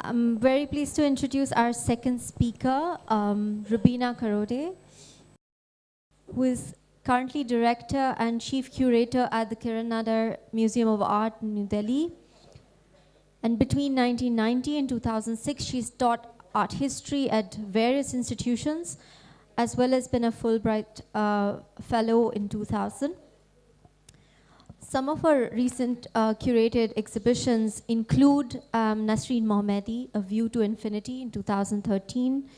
I'm very pleased to introduce our second speaker, Roobina Karode, who is currently Director and Chief Curator at the Kiran Nadar Museum of Art in New Delhi. And between 1990 and 2006, she's taught art history at various institutions, as well as been a Fulbright Fellow in 2000. Some of her recent curated exhibitions include Nasreen Mohammadi, A View to Infinity in 2013,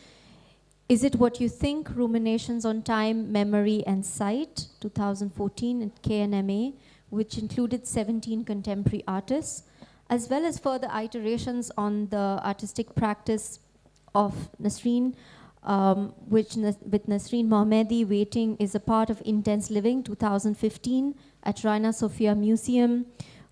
Is It What You Think? Ruminations on Time, Memory and Sight, 2014 at KNMA, which included 17 contemporary artists, as well as further iterations on the artistic practice of Nasreen, with Nasreen Mohammadi, Waiting is a Part of Intense Living, 2015, at Raina Sofia Museum,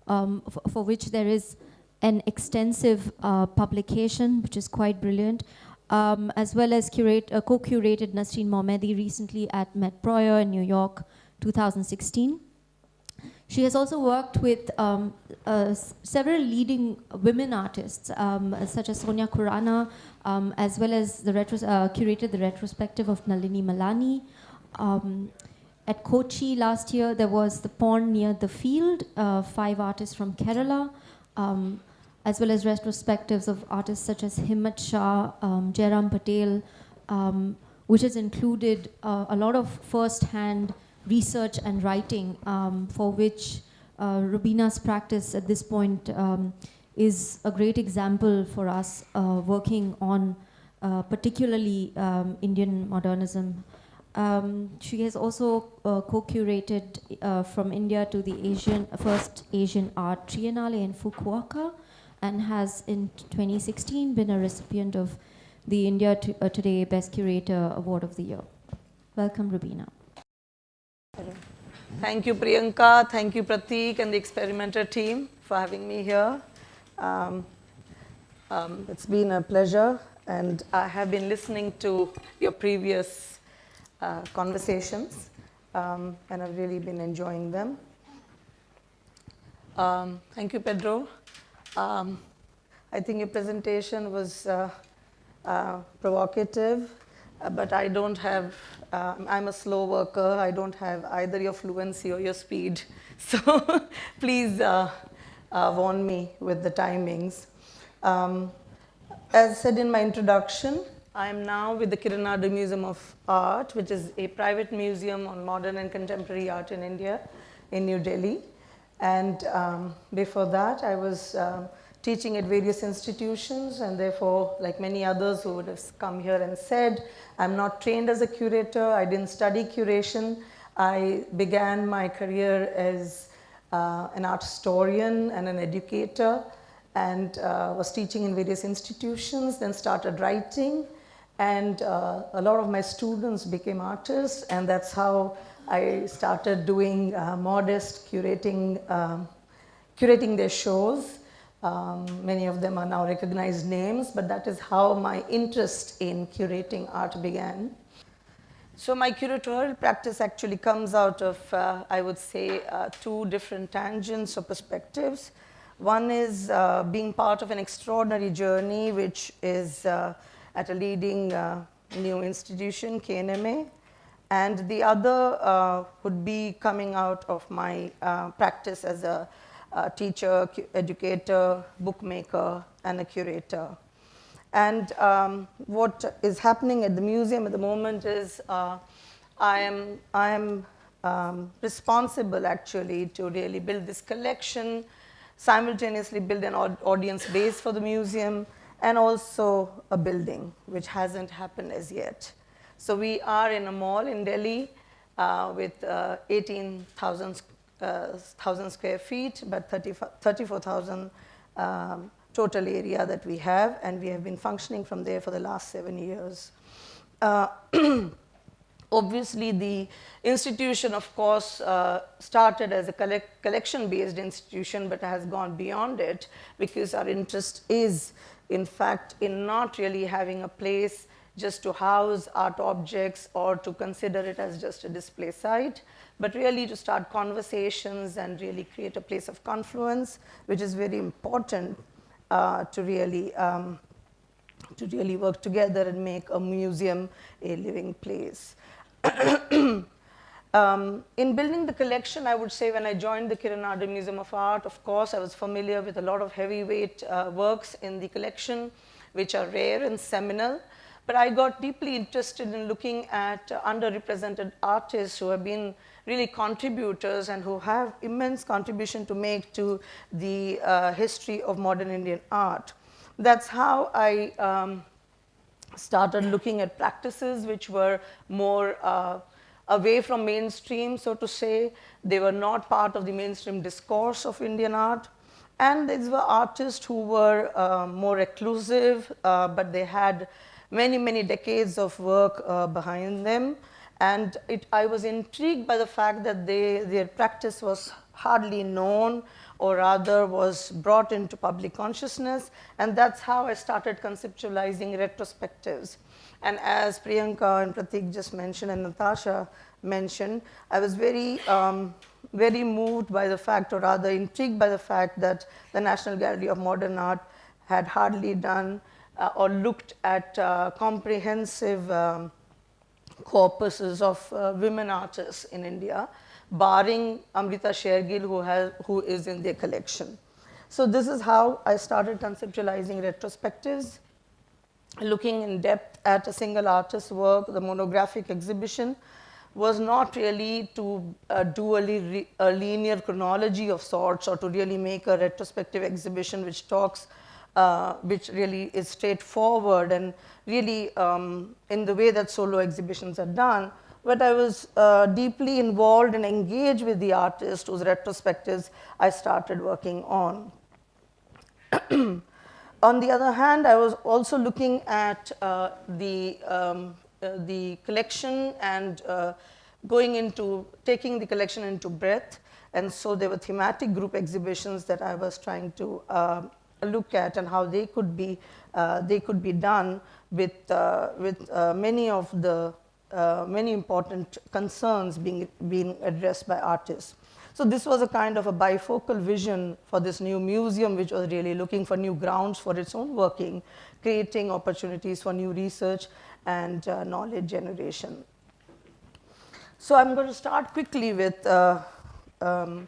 for which there is an extensive publication, which is quite brilliant, as well as co-curated Nasreen Mohammadi recently at Met Breuer in New York, 2016. She has also worked with several leading women artists, such as Sonia Kurana, as well as curated the retrospective of Nalini Malani. At Kochi last year, there was the Pond Near the Field, 5 artists from Kerala, as well as retrospectives of artists such as Himmat Shah, Jairam Patel, which has included a lot of first-hand research and writing, for which Roobina's practice at this point is a great example for us working on particularly Indian modernism. She has also co-curated from India to the first Asian Art Triennale in Fukuoka, and has in 2016 been a recipient of the India Today Best Curator Award of the Year. Welcome, Roobina. Thank you, Priyanka. Thank you, Pratik and the Experimenter team for having me here. It's been a pleasure, and I have been listening to your previous conversations, and I've really been enjoying them. Thank you, Pedro. I think your presentation was provocative, but I don't have, I'm a slow worker. I don't have either your fluency or your speed. So please warn me with the timings. As said in my introduction, I am now with the Kiran Nadar Museum of Art, which is a private museum on modern and contemporary art in India, in New Delhi. And before that, I was teaching at various institutions, and therefore, like many others who would have come here and said, I'm not trained as a curator, I didn't study curation. I began my career as an art historian and an educator, and was teaching in various institutions, then started writing, and a lot of my students became artists, and that's how I started doing modest curating their shows. Many of them are now recognized names, but that is how my interest in curating art began. So my curatorial practice actually comes out of, I would say, 2 different tangents or perspectives. One is being part of an extraordinary journey, which is at a leading new institution, KNMA. And the other would be coming out of my practice as a teacher, educator, bookmaker, and a curator. And what is happening at the museum at the moment is I am responsible actually to really build this collection, simultaneously build an audience base for the museum, and also a building, which hasn't happened as yet. So we are in a mall in Delhi with 18,000 square feet, but 34,000 total area that we have, and we have been functioning from there for the last 7 years. Obviously, the institution, of course, started as a collection-based institution, but has gone beyond it, because our interest is, in fact, in not really having a place just to house art objects or to consider it as just a display site, but really to start conversations and really create a place of confluence, which is very important to really to really work together and make a museum a living place. In building the collection, I would say when I joined the Kiranada Museum of Art, of course, I was familiar with a lot of heavyweight works in the collection, which are rare and seminal. But I got deeply interested in looking at underrepresented artists who have been really contributors and who have immense contribution to make to the history of modern Indian art. That's how I started looking at practices which were more away from mainstream, so to say. They were not part of the mainstream discourse of Indian art. And these were artists who were more reclusive, but they had many, many decades of work behind them. And I was intrigued by the fact that their practice was hardly known, or rather was brought into public consciousness. And that's how I started conceptualizing retrospectives. And as Priyanka and Pratik just mentioned, and Natasha mentioned, I was very, very moved by the fact, or rather intrigued by the fact, that the National Gallery of Modern Art had hardly done or looked at comprehensive corpuses of women artists in India, barring Amrita Shergill, who is in their collection. So this is how I started conceptualizing retrospectives, looking in depth at a single artist's work. The monographic exhibition was not really to do a linear chronology of sorts, or to really make a retrospective exhibition which talks, which really is straightforward and really in the way that solo exhibitions are done. But I was deeply involved and engaged with the artists whose retrospectives I started working on. On the other hand, I was also looking at the collection and taking the collection into breadth. And so there were thematic group exhibitions that I was trying to look at, and how they could be done with many of the many important concerns being addressed by artists. So this was a kind of a bifocal vision for this new museum, which was really looking for new grounds for its own working, creating opportunities for new research and knowledge generation. So I'm going to start quickly with Nasreen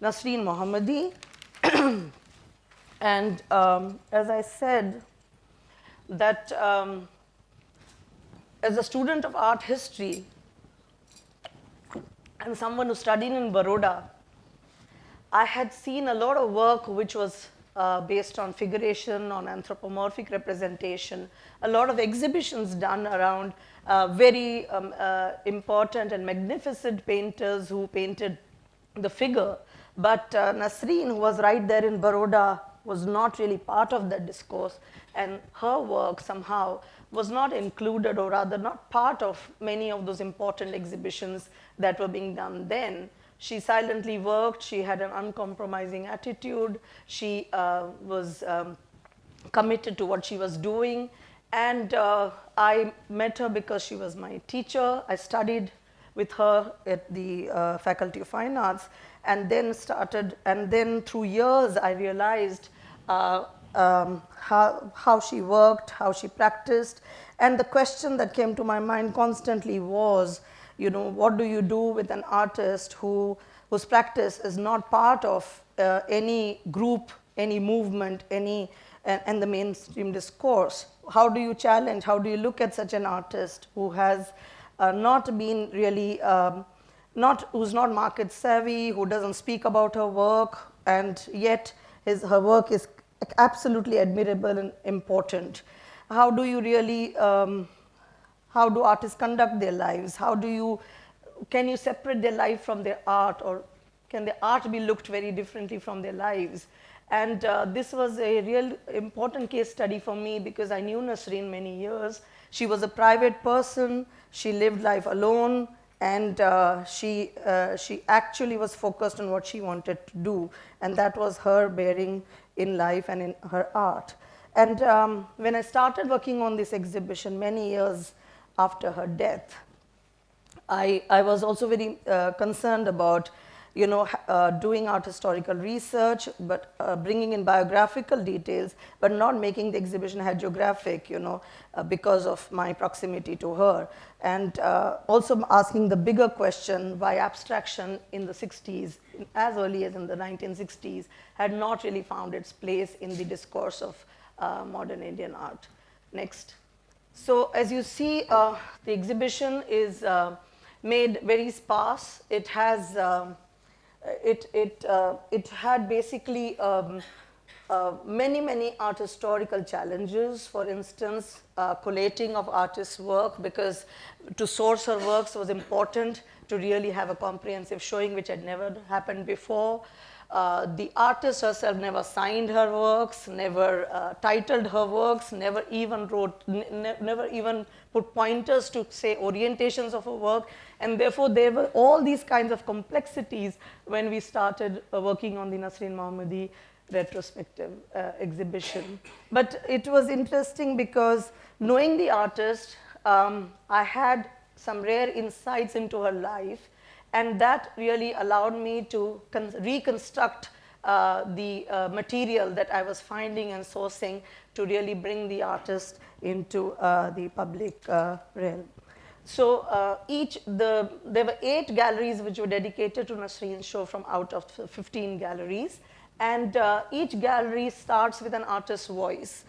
Mohammadi. And as I said, that as a student of art history and someone who studied in Baroda, I had seen a lot of work which was based on figuration, on anthropomorphic representation, a lot of exhibitions done around very important and magnificent painters who painted the figure. But Nasreen, who was right there in Baroda, was not really part of that discourse, and her work somehow was not included, or rather not part of many of those important exhibitions that were being done then. She silently worked, she had an uncompromising attitude, she was committed to what she was doing, and I met her because she was my teacher. I studied with her at the Faculty of Fine Arts, and then through years I realized how she worked, how she practiced. And the question that came to my mind constantly was, what do you do with an artist whose practice is not part of any group, any movement, and the mainstream discourse? How do you challenge, how do you look at such an artist who has not been really, who's not market savvy, who doesn't speak about her work, and yet her work is absolutely admirable and important? How do you really, how do artists conduct their lives? Can you separate their life from their art, or can their art be looked very differently from their lives? And this was a real important case study for me, because I knew Nasreen many years. She was a private person, she lived life alone, and she actually was focused on what she wanted to do, and that was her bearing in life and in her art. And when I started working on this exhibition many years after her death, I was also very concerned about doing art historical research, but bringing in biographical details, but not making the exhibition hagiographic, because of my proximity to her. And also asking the bigger question why abstraction in the 60s, as early as in the 1960s, had not really found its place in the discourse of modern Indian art. Next. So as you see, the exhibition is made very sparse. It has, it had basically many art historical challenges. For instance, collating of artists' work, because to source her works was important to really have a comprehensive showing, which had never happened before. The artist herself never signed her works, never titled her works, never even wrote, never even put pointers to say orientations of her work, and therefore there were all these kinds of complexities when we started working on the Nasreen Mohammadi retrospective exhibition. But it was interesting because knowing the artist, I had some rare insights into her life, and that really allowed me to reconstruct the material that I was finding and sourcing to really bring the artist into the public realm. So there were 8 galleries which were dedicated to Nasreen's show from out of 15 galleries, and each gallery starts with an artist's voice.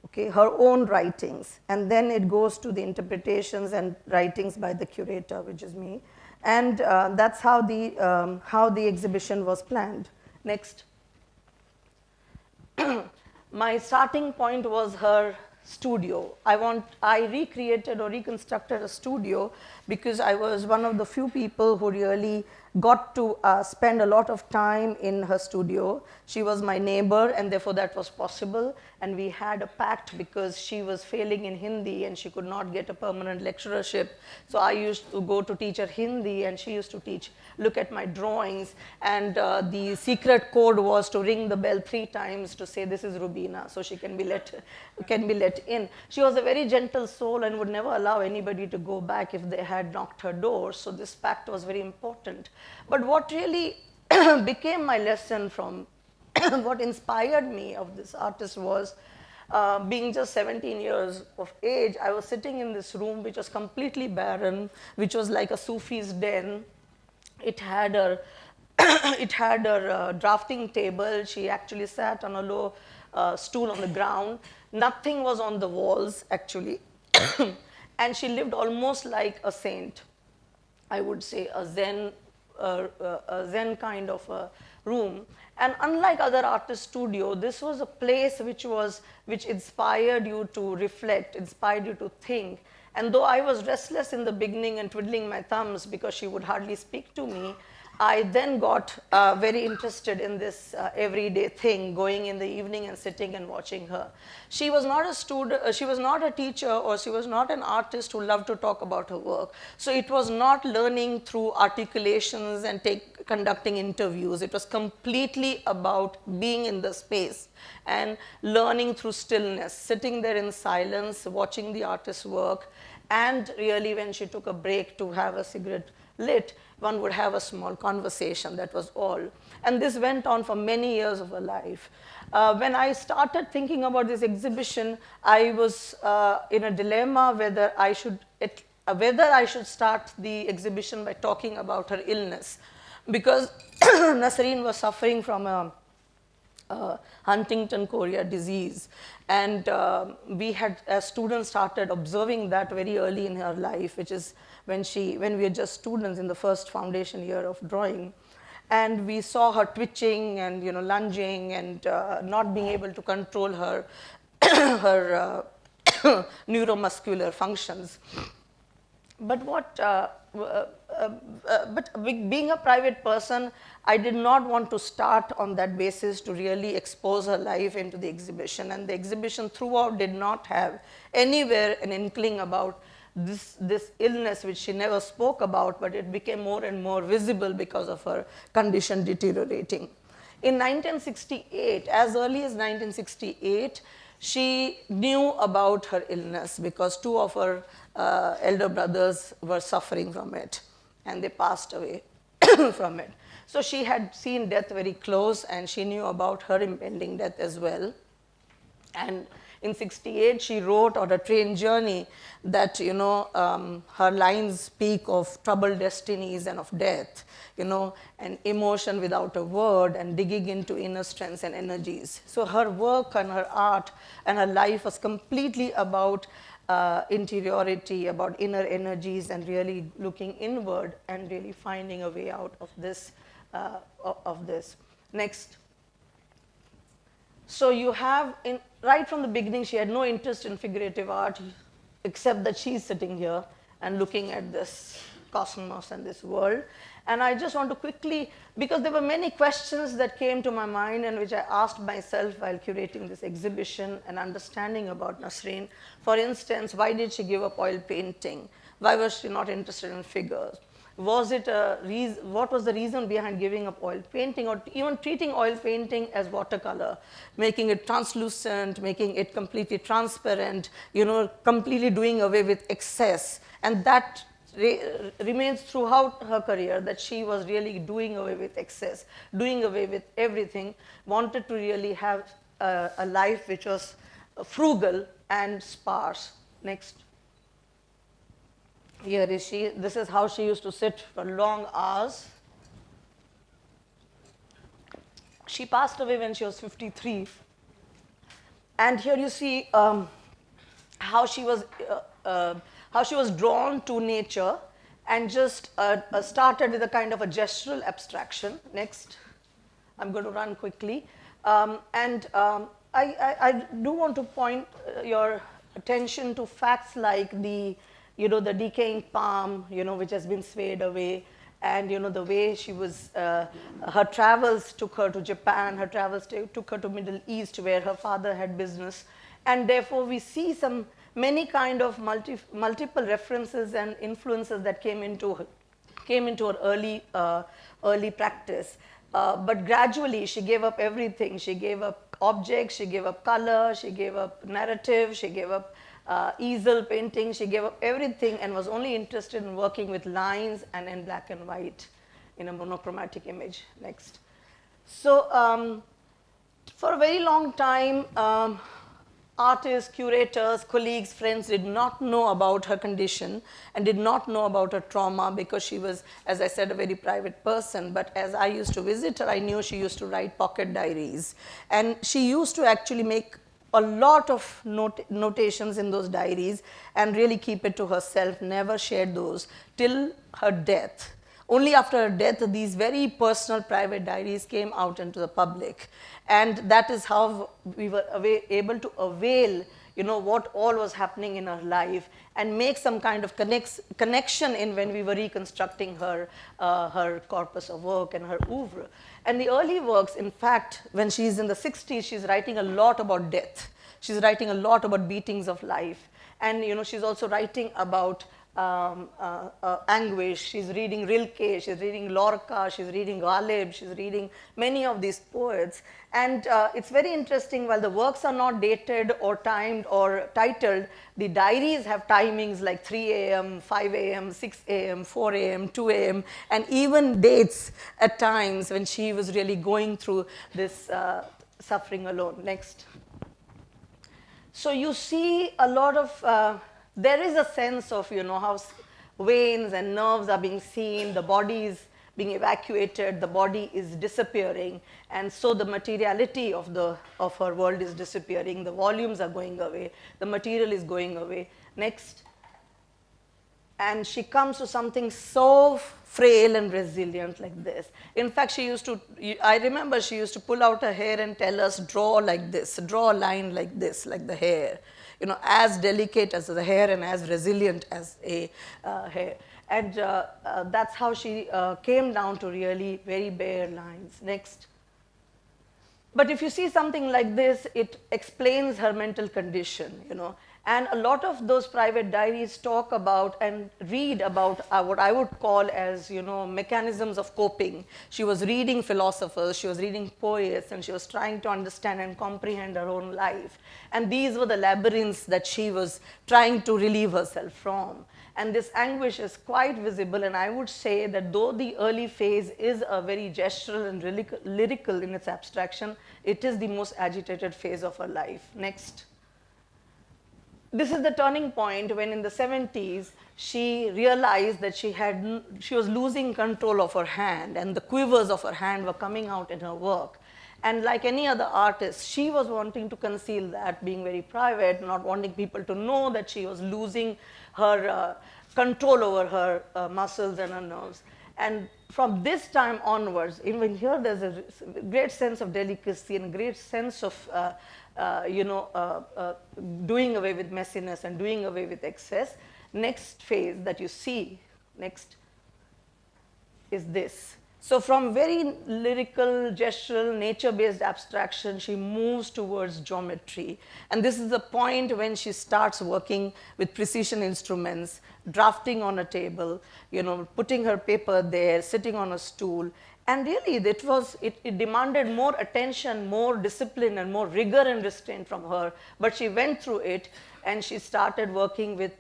Okay, her own writings, and then it goes to the interpretations and writings by the curator, which is me. And that's how the exhibition was planned. Next. My starting point was her studio. I recreated or reconstructed a studio because I was one of the few people who really got to spend a lot of time in her studio. She was my neighbor, and therefore that was possible. And we had a pact because she was failing in Hindi and she could not get a permanent lecturership. So I used to go to teach her Hindi, and she used to look at my drawings. And the secret code was to ring the bell 3 times to say, "This is Roobina," so she can be let in. She was a very gentle soul and would never allow anybody to go back if they had knocked her door. So this pact was very important. But what really became my lesson from what inspired me of this artist was being just 17 years of age. I was sitting in this room which was completely barren, which was like a Sufi's den. It had her drafting table. She actually sat on a low stool on the ground. Nothing was on the walls, actually. And she lived almost like a saint. I would say a Zen kind of a room. And unlike other artist studio, this was a place which inspired you to reflect, inspired you to think. And though I was restless in the beginning and twiddling my thumbs because she would hardly speak to me, I then got very interested in this everyday thing, going in the evening and sitting and watching her. She was not a student, she was not a teacher, or she was not an artist who loved to talk about her work. So it was not learning through articulations and conducting interviews. It was completely about being in the space and learning through stillness, sitting there in silence, watching the artist's work, and really when she took a break to have a cigarette lit, one would have a small conversation, that was all. And this went on for many years of her life. When I started thinking about this exhibition, I was in a dilemma whether I should start the exhibition by talking about her illness. Because Nasreen was suffering from a Huntington chorea disease, and we had, as students, started observing that very early in her life, which is when we were just students in the first foundation year of drawing. And we saw her twitching and lunging and not being able to control her her neuromuscular functions. But being a private person, I did not want to start on that basis to really expose her life into the exhibition. And the exhibition throughout did not have anywhere an inkling about this illness, which she never spoke about, but it became more and more visible because of her condition deteriorating. In 1968, as early as 1968, she knew about her illness because 2 of her elder brothers were suffering from it, and they passed away from it. So she had seen death very close, and she knew about her impending death as well. And in 68, she wrote on a train journey that, her lines speak of troubled destinies and of death, and emotion without a word, and digging into inner strengths and energies. So her work and her art and her life was completely about interiority, about inner energies, and really looking inward and really finding a way out of this. Next. So you have, right from the beginning, she had no interest in figurative art, except that she's sitting here and looking at this cosmos and this world. And I just want to quickly, because there were many questions that came to my mind and which I asked myself while curating this exhibition and understanding about Nasreen. For instance, why did she give up oil painting? Why was she not interested in figures? Was it what was the reason behind giving up oil painting, or even treating oil painting as watercolor, making it translucent, making it completely transparent, completely doing away with excess? And that remains throughout her career, that she was really doing away with excess, doing away with everything, wanted to really have a life which was frugal and sparse. Next. Here is she. This is how she used to sit for long hours. She passed away when she was 53. And here you see how she was drawn to nature, and just started with a kind of a gestural abstraction. Next. I'm going to run quickly. I do want to point your attention to facts like the decaying palm, which has been swayed away, and the way she was, her travels took her to Japan, her travels took her to Middle East, where her father had business, and therefore we see many kind of multiple references and influences that came into her early practice. But gradually she gave up everything. She gave up objects, she gave up color, she gave up narrative, she gave up easel painting, she gave up everything and was only interested in working with lines and in black and white in a monochromatic image. Next. So for a very long time, artists, curators, colleagues, friends did not know about her condition and did not know about her trauma, because she was, as I said, a very private person. But as I used to visit her, I knew she used to write pocket diaries. And she used to actually make a lot of notations in those diaries and really keep it to herself, never shared those till her death. Only after her death, these very personal, private diaries came out into the public. And that is how we were able to avail, what all was happening in her life and make some kind of connection in when we were reconstructing her, her corpus of work and her oeuvre. And the early works, in fact, when she's in the 60s, she's writing a lot about death. She's writing a lot about beatings of life. And, she's also writing about anguish. She's reading Rilke, she's reading Lorca, she's reading Ghalib, she's reading many of these poets. And it's very interesting, while the works are not dated or timed or titled, the diaries have timings like 3 a.m., 5 a.m., 6 a.m., 4 a.m., 2 a.m., and even dates at times when she was really going through this suffering alone. Next. So you see a lot of there is a sense of, how veins and nerves are being seen, the body is being evacuated, the body is disappearing, and so the materiality of her world is disappearing, the volumes are going away, the material is going away. Next. And she comes to something so frail and resilient like this. In fact, I remember she used to pull out her hair and tell us, draw like this, draw a line like this, like the hair. As delicate as the hair and as resilient as a hair. And that's how she came down to really very bare lines. Next. But if you see something like this, it explains her mental condition, And a lot of those private diaries talk about and read about what I would call as, mechanisms of coping. She was reading philosophers, she was reading poets, and she was trying to understand and comprehend her own life. And these were the labyrinths that she was trying to relieve herself from. and this anguish is quite visible. And I would say that though the early phase is a very gestural and lyrical in its abstraction, it is the most agitated phase of her life. Next. This is the turning point when in the 70s she realized that she was losing control of her hand, and the quivers of her hand were coming out in her work. And like any other artist, she was wanting to conceal that, being very private, not wanting people to know that she was losing her control over her muscles and her nerves. And from this time onwards, even here there's a great sense of delicacy and great sense of doing away with messiness and doing away with excess. Next phase that you see, next, is this. So from very lyrical, gestural, nature-based abstraction, she moves towards geometry. And this is the point when she starts working with precision instruments, drafting on a table, putting her paper there, sitting on a stool. And really, it demanded more attention, more discipline, and more rigor and restraint from her. But she went through it, and she started working with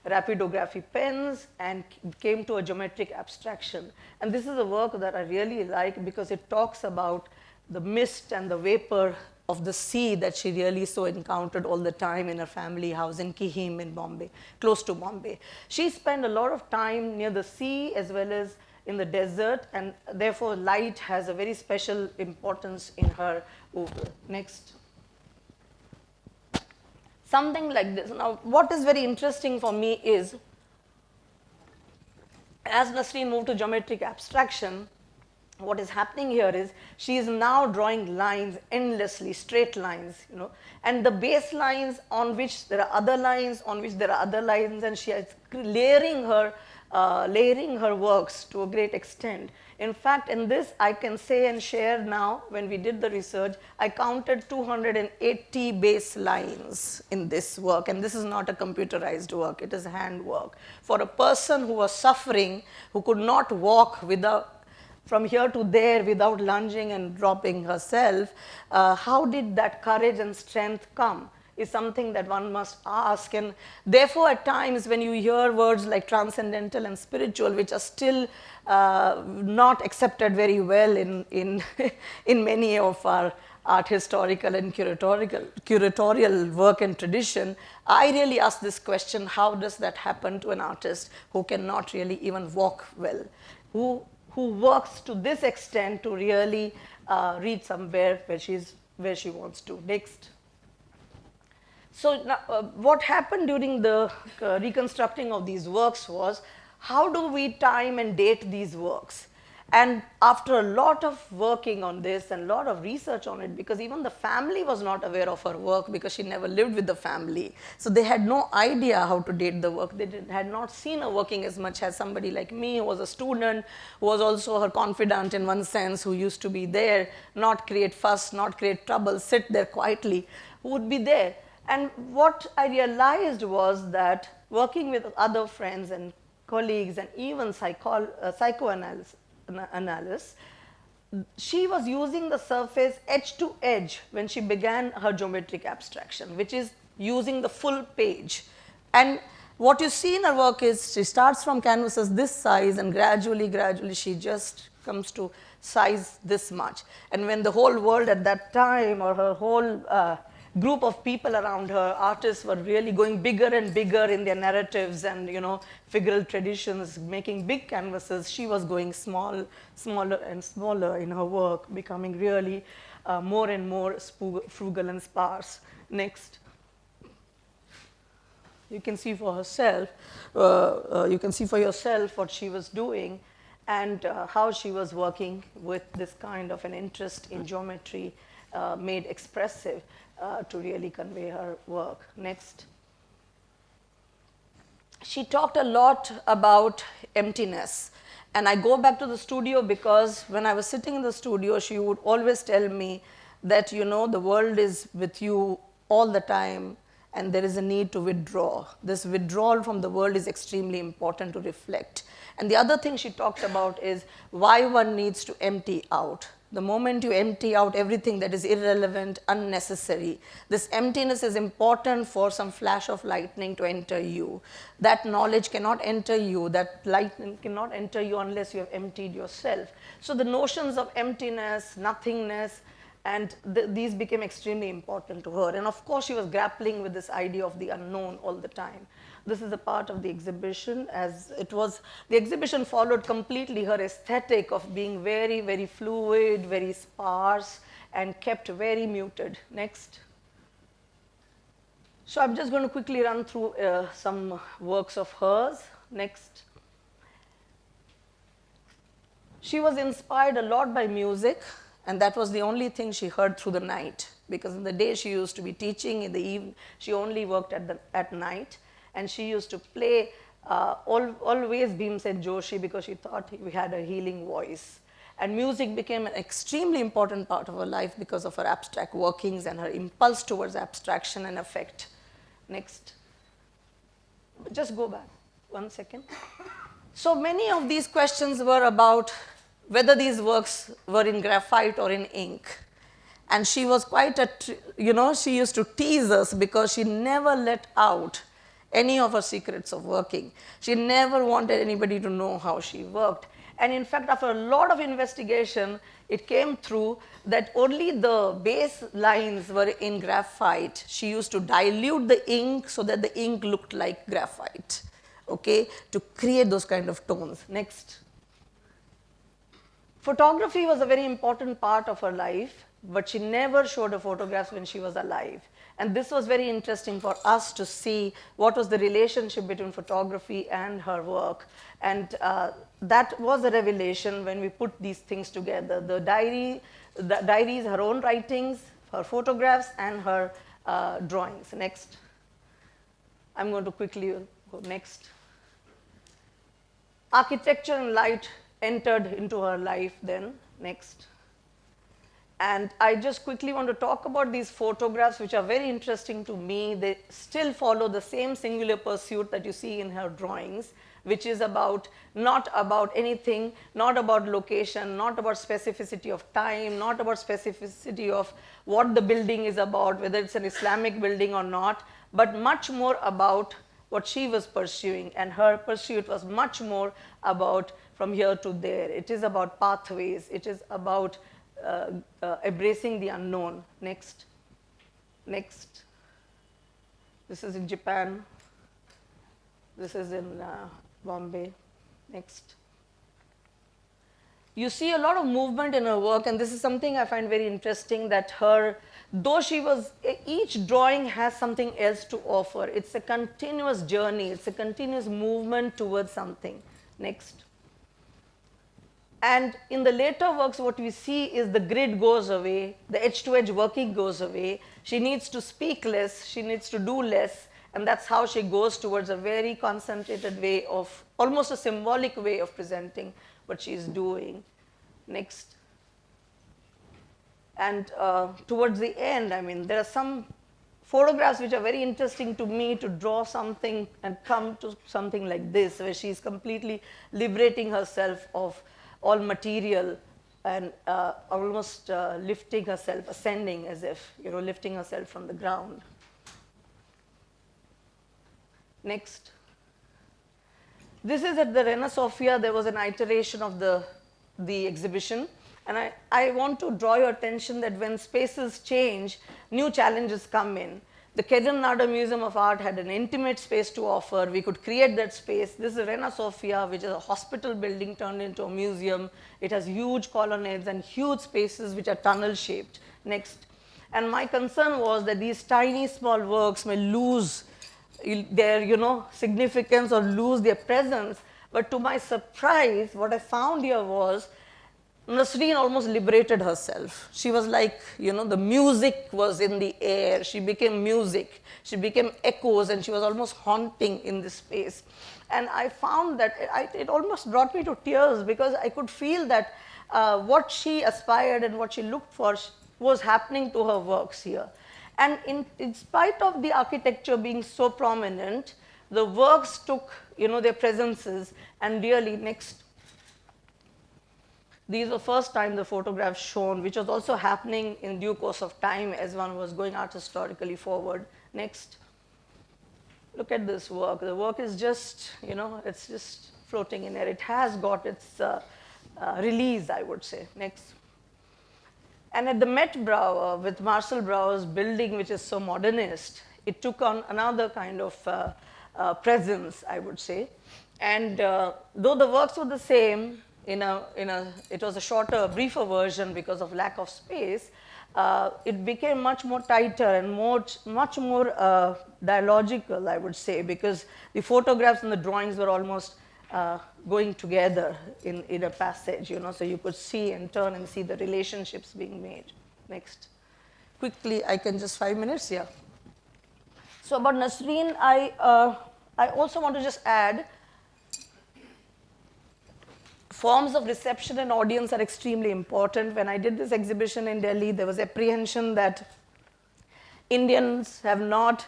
rapidography pens and came to a geometric abstraction. And this is a work that I really like because it talks about the mist and the vapor of the sea that she really so encountered all the time in her family house in Kihim in Bombay, close to Bombay. She spent a lot of time near the sea as well as in the desert, and therefore light has a very special importance in her oeuvre. Next. Something like this. Now, what is very interesting for me is, as Nasreen moved to geometric abstraction, what is happening here is she is now drawing lines endlessly, straight lines, and the base lines on which there are other lines, on which there are other lines, and she is layering her works to a great extent. In fact, in this, I can say and share now, when we did the research, I counted 280 base lines in this work, and this is not a computerized work, it is handwork. For a person who was suffering, who could not walk from here to there without lunging and dropping herself, how did that courage and strength come? Is something that one must ask. And therefore, at times when you hear words like transcendental and spiritual, which are still not accepted very well in many of our art historical and curatorial work and tradition, I really ask this question: how does that happen to an artist who cannot really even walk well, who works to this extent to really reach somewhere where she wants to? Next. So what happened during the reconstructing of these works was, how do we time and date these works? And after a lot of working on this and a lot of research on it, because even the family was not aware of her work because she never lived with the family. So they had no idea how to date the work. They had not seen her working as much as somebody like me, who was a student, who was also her confidant in one sense, who used to be there, not create fuss, not create trouble, sit there quietly, who would be there. And what I realized was that working with other friends and colleagues and even psychoanalysts, she was using the surface edge to edge when she began her geometric abstraction, which is using the full page. And what you see in her work is she starts from canvases this size, and gradually she just comes to size this much. And when the whole world at that time, or her whole group of people around her, artists, were really going bigger and bigger in their narratives and figural traditions, making big canvases, she was going smaller and smaller in her work, becoming really more and more frugal and sparse. Next. You can see for herself, what she was doing, and how she was working with this kind of an interest in geometry made expressive to really convey her work. Next. She talked a lot about emptiness. And I go back to the studio because when I was sitting in the studio, she would always tell me that, the world is with you all the time, and there is a need to withdraw. This withdrawal from the world is extremely important to reflect. And the other thing she talked about is why one needs to empty out. The moment you empty out everything that is irrelevant, unnecessary, this emptiness is important for some flash of lightning to enter you. That knowledge cannot enter you, that lightning cannot enter you unless you have emptied yourself. So the notions of emptiness, nothingness, and these became extremely important to her. And of course, she was grappling with this idea of the unknown all the time. This is a part of the exhibition, as it was, the exhibition followed completely her aesthetic of being very, very fluid, very sparse, and kept very muted. Next. So I'm just going to quickly run through some works of hers. Next. She was inspired a lot by music, and that was the only thing she heard through the night, because in the day she used to be teaching, in the evening she only worked at night. And she used to play always Bhimsen Joshi because she thought he had a healing voice. And music became an extremely important part of her life because of her abstract workings and her impulse towards abstraction and effect. Next. Just go back 1 second. So many of these questions were about whether these works were in graphite or in ink. And she was quite she used to tease us because she never let out any of her secrets of working. She never wanted anybody to know how she worked. And in fact, after a lot of investigation, it came through that only the base lines were in graphite. She used to dilute the ink so that the ink looked like graphite, okay, to create those kind of tones. Next. Photography was a very important part of her life, but she never showed her photographs when she was alive. And this was very interesting for us to see what was the relationship between photography and her work. And that was a revelation when we put these things together. The diaries, her own writings, her photographs, and her drawings. Next. I'm going to quickly go next. Architecture and light entered into her life then. Next. And I just quickly want to talk about these photographs, which are very interesting to me. They still follow the same singular pursuit that you see in her drawings, which is not about anything, not about location, not about specificity of time, not about specificity of what the building is about, whether it's an Islamic building or not, but much more about what she was pursuing. And her pursuit was much more about from here to there. It is about pathways. It is about embracing the unknown. Next. Next. This is in Japan. This is in Bombay. Next. You see a lot of movement in her work, and this is something I find very interesting, that though each drawing has something else to offer. It's a continuous journey. It's a continuous movement towards something. Next. And in the later works, what we see is the grid goes away, the edge-to-edge working goes away. She needs to speak less, she needs to do less, and that's how she goes towards a very concentrated way of, almost a symbolic way of presenting what she's doing. Next. And towards the end, I mean, there are some photographs which are very interesting to me, to draw something and come to something like this, where she's completely liberating herself of all material and almost lifting herself, ascending as if, lifting herself from the ground. Next. This is at the Reina Sofia. There was an iteration of the exhibition. And I want to draw your attention that when spaces change, new challenges come in. The Kedan Nada Museum of Art had an intimate space to offer. We could create that space. This is Reina Sofia, which is a hospital building turned into a museum. It has huge colonnades and huge spaces which are tunnel shaped. Next. And my concern was that these tiny small works may lose their significance or lose their presence. But to my surprise, what I found here was Nasreen almost liberated herself. She was like, the music was in the air. She became music. She became echoes, and she was almost haunting in this space. And I found that it almost brought me to tears, because I could feel that what she aspired and what she looked for was happening to her works here. And in spite of the architecture being so prominent, the works took their presences, and really next. These were first time the photographs shown, which was also happening in due course of time as one was going art historically forward. Next. Look at this work. The work is just, it's just floating in air. It has got its release, I would say. Next. And at the Met Brouwer, with Marcel Brauer's building, which is so modernist, it took on another kind of presence, I would say. And though the works were the same, it was a shorter, briefer version because of lack of space, it became much more tighter and much more dialogical, I would say, because the photographs and the drawings were almost going together in a passage, so you could see and turn and see the relationships being made. Next. Quickly, I can just 5 minutes, yeah. So about Nasreen, I also want to just add, forms of reception and audience are extremely important. When I did this exhibition in Delhi, there was apprehension that Indians have not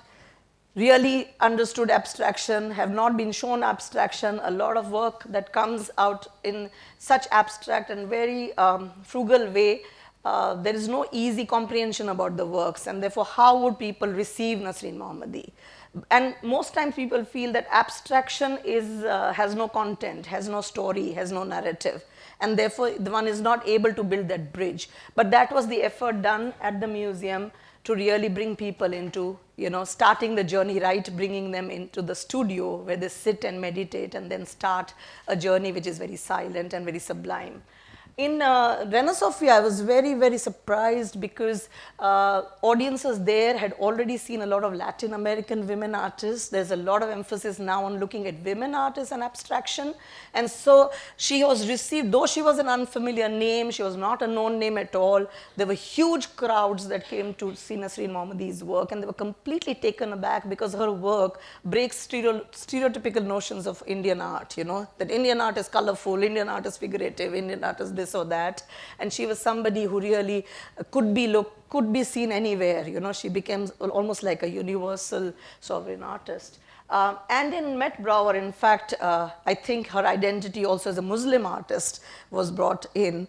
really understood abstraction, have not been shown abstraction. A lot of work that comes out in such abstract and very frugal way, there is no easy comprehension about the works, and therefore how would people receive Nasreen Mohammadi? And most times people feel that abstraction has no content, has no story, has no narrative, and therefore one is not able to build that bridge. But that was the effort done at the museum to really bring people into, starting the journey right, bringing them into the studio where they sit and meditate and then start a journey which is very silent and very sublime. In Reina Sofia, I was very, very surprised because audiences there had already seen a lot of Latin American women artists. There's a lot of emphasis now on looking at women artists and abstraction. And so she was received, though she was an unfamiliar name, she was not a known name at all. There were huge crowds that came to see Nasreen Mohammadi's work, and they were completely taken aback because her work breaks stereotypical notions of Indian art, that Indian art is colorful, Indian art is figurative, Indian art is this or that, and she was somebody who really could be seen anywhere. She became almost like a universal sovereign artist. And in Met Brouwer, in fact, I think her identity also as a Muslim artist was brought in,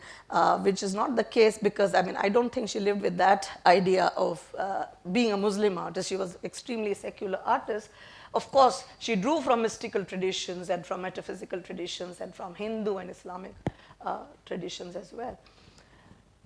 which is not the case because, I don't think she lived with that idea of being a Muslim artist. She was extremely secular artist. Of course, she drew from mystical traditions and from metaphysical traditions and from Hindu and Islamic traditions as well.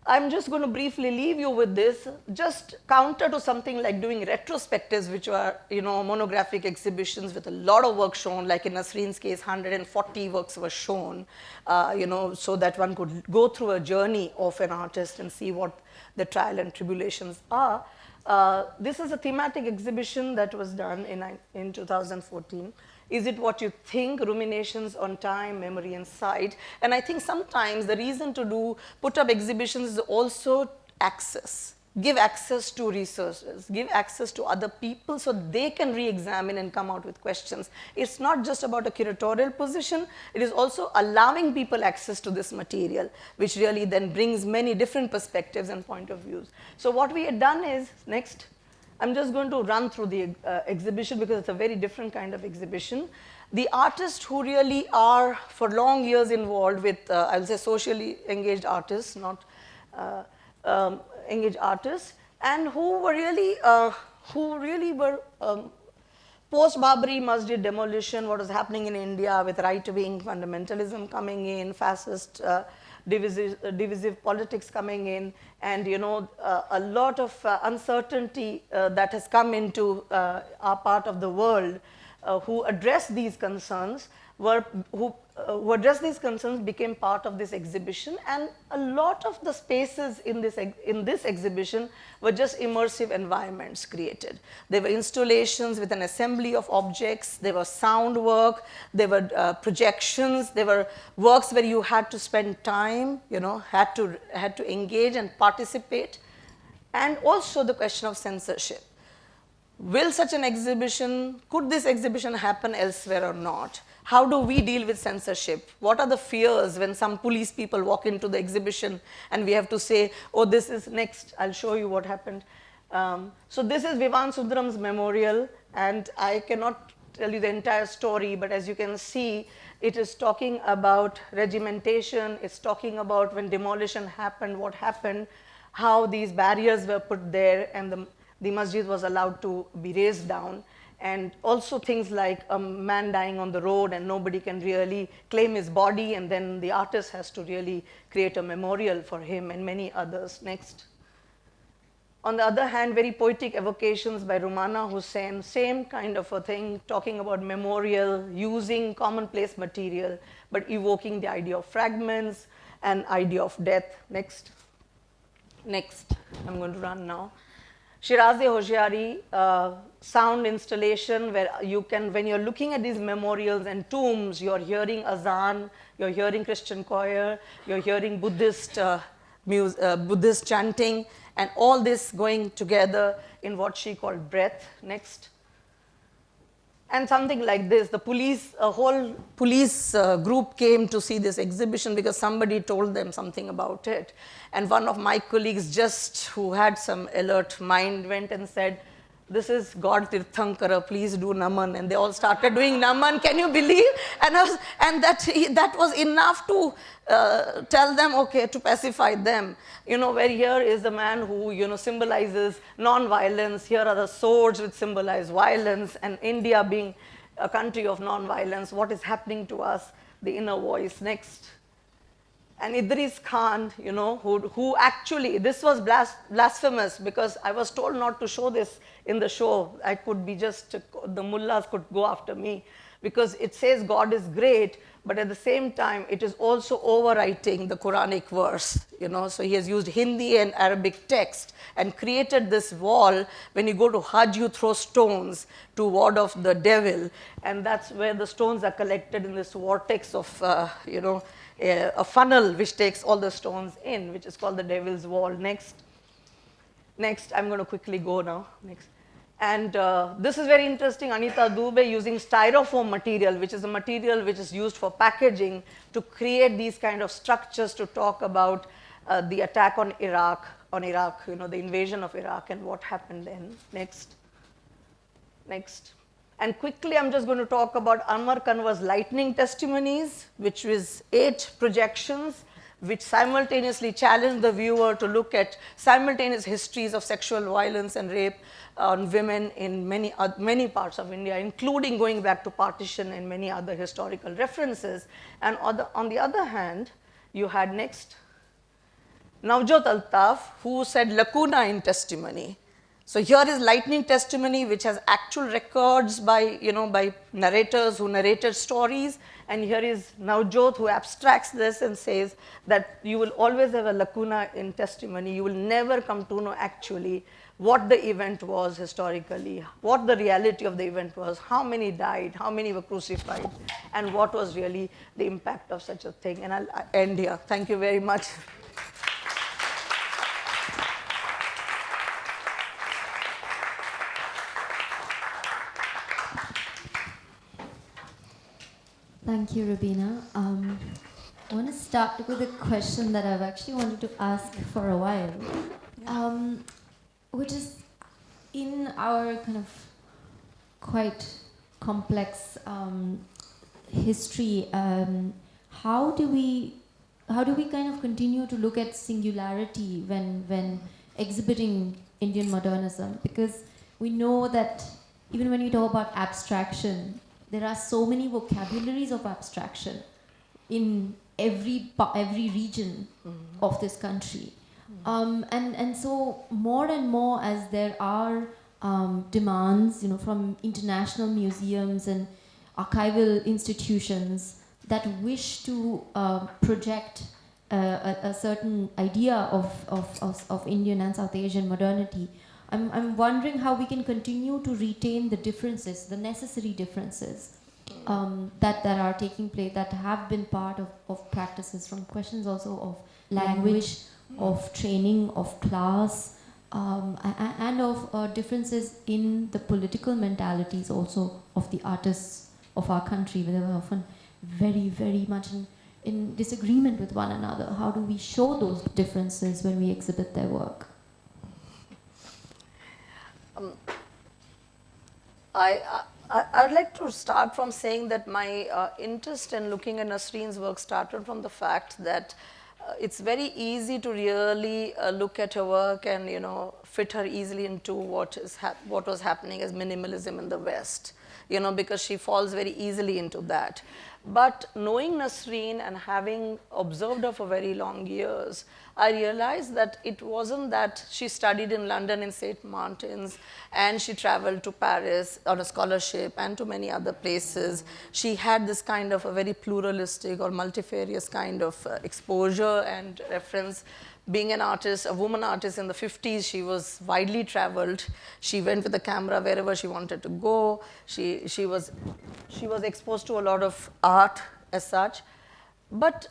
I'm just going to briefly leave you with this, just counter to something like doing retrospectives, which are, monographic exhibitions with a lot of work shown, like in Nasreen's case, 140 works were shown, so that one could go through a journey of an artist and see what the trial and tribulations are. This is a thematic exhibition that was done in 2014. Is it what you think? Ruminations on time, memory, and sight. And I think sometimes the reason to put up exhibitions is also access. Give access to researchers, give access to other people so they can re-examine and come out with questions. It's not just about a curatorial position, it is also allowing people access to this material, which really then brings many different perspectives and point of views. So what we had done is, next, I'm just going to run through the exhibition because it's a very different kind of exhibition. The artists who really are for long years involved with, I will say, socially engaged artists, not engaged artists, and who were really, post-Babri Masjid demolition, what was happening in India with right-wing fundamentalism coming in, fascist divisive politics coming in, and a lot of uncertainty that has come into our part of the world, who address these concerns who addressed these concerns became part of this exhibition, and a lot of the spaces in this exhibition were just immersive environments created. There were installations with an assembly of objects, there was sound work, there were projections, there were works where you had to spend time, had to engage and participate, and also the question of censorship. Will such an exhibition, could this exhibition happen elsewhere or not? How do we deal with censorship? What are the fears when some police people walk into the exhibition and we have to say, oh, this is next, I'll show you what happened. So this is Vivan Sundaram's memorial, and I cannot tell you the entire story, but as you can see, it is talking about regimentation, it's talking about when demolition happened, what happened, how these barriers were put there, and the masjid was allowed to be raised down. And also things like a man dying on the road and nobody can really claim his body, and then the artist has to really create a memorial for him, and many others. Next. On the other hand, very poetic evocations by Rumana Hussain, same kind of a thing, talking about memorial, using commonplace material, but evoking the idea of fragments and idea of death. Next. Next. I'm going to run now. Shiraze-Hoshiari sound installation, where you can, when you're looking at these memorials and tombs, you're hearing azan, you're hearing Christian choir, you're hearing Buddhist Buddhist chanting, and all this going together in what she called breath. Next. And something like this, the police, a whole police group came to see this exhibition because somebody told them something about it. And one of my colleagues, just who had some alert mind, went and said, "This is God Tirthankara, please do Naman." And they all started doing Naman, can you believe? And that was enough to tell them, okay, to pacify them. You know, where here is the man who, you know, symbolizes non-violence. Here are the swords which symbolize violence. And India being a country of non-violence, what is happening to us? The inner voice. Next. And Idris Khan, you know, who actually, this was blasphemous because I was told not to show this in the show. I could be just, the mullahs could go after me, because it says God is great, but at the same time, it is also overwriting the Quranic verse, you know. So he has used Hindi and Arabic text and created this wall. When you go to Hajj, you throw stones to ward off the devil, and that's where the stones are collected in this vortex of, you know, a funnel which takes all the stones in, which is called the Devil's Wall. Next. Next, I'm going to quickly go now. Next. And this is very interesting. Anita Dubey using styrofoam material, which is a material which is used for packaging, to create these kind of structures to talk about the attack on Iraq, you know, the invasion of Iraq and what happened then. Next. Next. And quickly, I'm just going to talk about Anwar Kanwar's lightning testimonies, which was 8 projections, which simultaneously challenged the viewer to look at simultaneous histories of sexual violence and rape on women in many parts of India, including going back to partition and many other historical references. And on the other hand, you had next Navjot Altaf, who said lacuna in testimony. So here is lightning testimony, which has actual records by, you know, by narrators who narrated stories. And here is Navjot, who abstracts this and says that you will always have a lacuna in testimony. You will never come to know actually what the event was historically, what the reality of the event was, how many died, how many were crucified, and what was really the impact of such a thing. And I'll end here. Thank you very much. Thank you, Roobina. I want to start with a question that I've actually wanted to ask for a while, which is, in our kind of quite complex history, how do we kind of continue to look at singularity when exhibiting Indian modernism? Because we know that even when you talk about abstraction, there are so many vocabularies of abstraction in every region of this country. And so more and more, as there are demands, you know, from international museums and archival institutions that wish to project a certain idea of Indian and South Asian modernity, I'm wondering how we can continue to retain the differences, the necessary differences that are taking place, that have been part of practices, from questions also of language, of training, of class, and of differences in the political mentalities also of the artists of our country, where they were often very, very much in disagreement with one another. How do we show those differences when we exhibit their work? I'd like to start from saying that my interest in looking at Nasreen's work started from the fact that it's very easy to really look at her work and fit her easily into what was happening as minimalism in the West, because she falls very easily into that. But knowing Nasreen and having observed her for very long years, I realized that it wasn't that she studied in London in St. Martin's and she traveled to Paris on a scholarship and to many other places. She had this kind of a very pluralistic or multifarious kind of exposure and reference. Being an artist, a woman artist in the 50s, she was widely traveled. She went with the camera wherever she wanted to go. She was exposed to a lot of art as such. But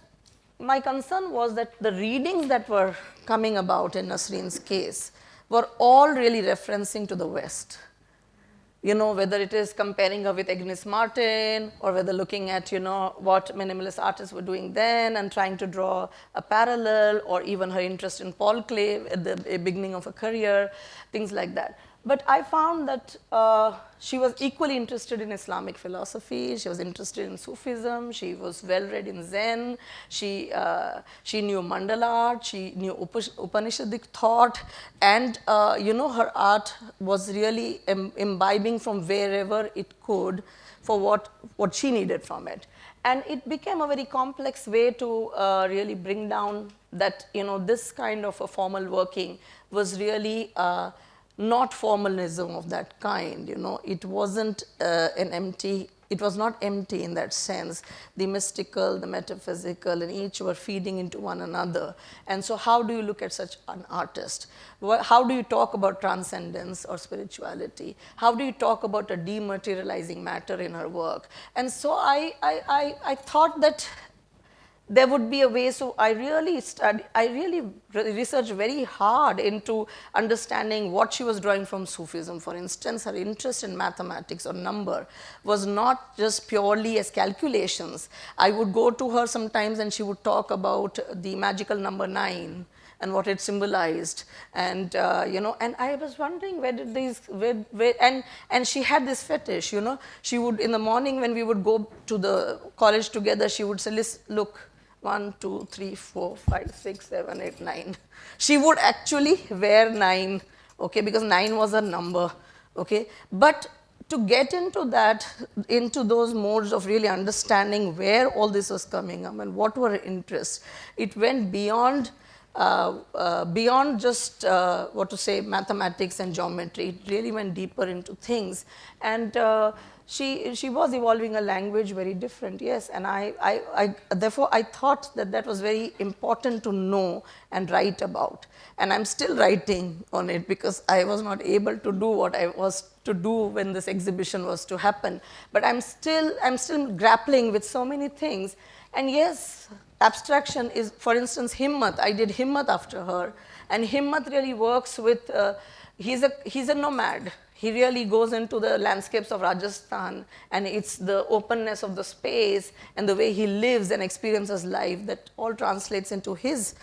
my concern was that the readings that were coming about in Nasreen's case were all really referencing to the West. Whether it is comparing her with Agnes Martin or whether looking at, what minimalist artists were doing then and trying to draw a parallel, or even her interest in Paul Klee at the beginning of her career, things like that. But I found that she was equally interested in Islamic philosophy. She was interested in Sufism. She was well read in Zen. She knew mandala art. She knew Upanishadic thought. And her art was really imbibing from wherever it could for what she needed from it. And it became a very complex way to really bring down that this kind of a formal working was really not formalism of that kind. It wasn't it was not empty in that sense. The mystical, the metaphysical, and each were feeding into one another. And so how do you look at such an artist? How do you talk about transcendence or spirituality? How do you talk about a dematerializing matter in her work? And so I thought that there would be a way. So I really researched very hard into understanding what she was drawing from Sufism. For instance, her interest in mathematics or number was not just purely as calculations. I would go to her sometimes and she would talk about the magical number 9 and what it symbolized, and and I was wondering where did these, and she had this fetish, she would, in the morning when we would go to the college together, she would say, look, 1, 2, 3, 4, 5, 6, 7, 8, 9. She would actually wear 9, okay, because 9 was a number, okay. But to get into that, into those modes of really understanding where all this was coming up and what were her interests, it went beyond just mathematics and geometry. It really went deeper into things, and she was evolving a language very different, yes, and therefore I thought that was very important to know and write about, and I'm still writing on it because I was not able to do what I was to do when this exhibition was to happen, but I'm still grappling with so many things. And yes, abstraction is, for instance, Himmat. I did Himmat after her, and Himmat really works with, he's a nomad. He really goes into the landscapes of Rajasthan, and it's the openness of the space and the way he lives and experiences life that all translates into his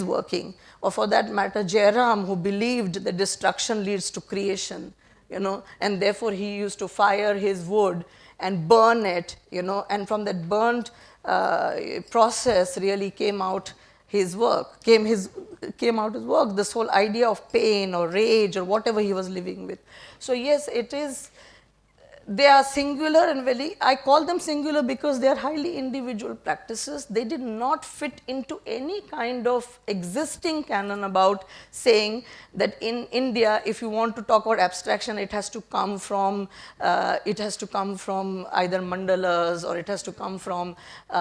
working. Or for that matter, Jairam, who believed that destruction leads to creation, and therefore he used to fire his wood and burn it, and from that burnt process really came out his work, this whole idea of pain or rage or whatever he was living with. So yes, they are singular and I call them singular because they are highly individual practices. They did not fit into any kind of existing canon about saying that in India, if you want to talk about abstraction, it has to come from either mandalas, or it has to come from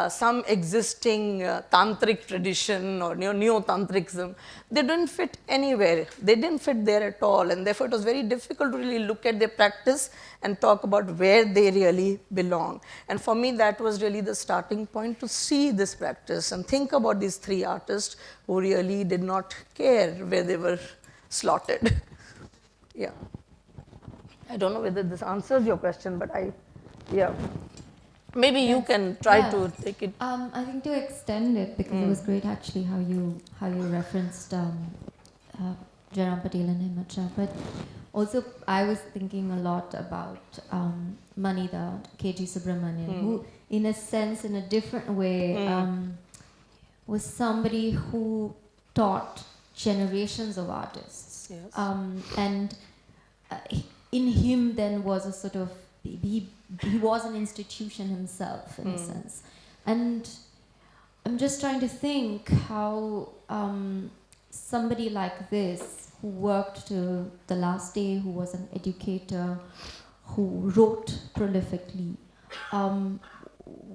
some existing tantric tradition or neo-tantricism. They didn't fit anywhere. They didn't fit there at all, and therefore it was very difficult to really look at their practice and talk about where they really belong. And for me, that was really the starting point to see this practice and think about these three artists who really did not care where they were slotted. Yeah. I don't know whether this answers your question, but yeah. Maybe you can try to take it. I think to extend it, because it was great actually how you referenced Jairam Patel and Himmat Shah. But also I was thinking a lot about Manida, K.G. Subramanian, who, in a sense, in a different way, was somebody who taught generations of artists. Yes. And in him then was a sort of, he was an institution himself, in a sense. And I'm just trying to think how somebody like this, who worked to the last day, who was an educator, who wrote prolifically,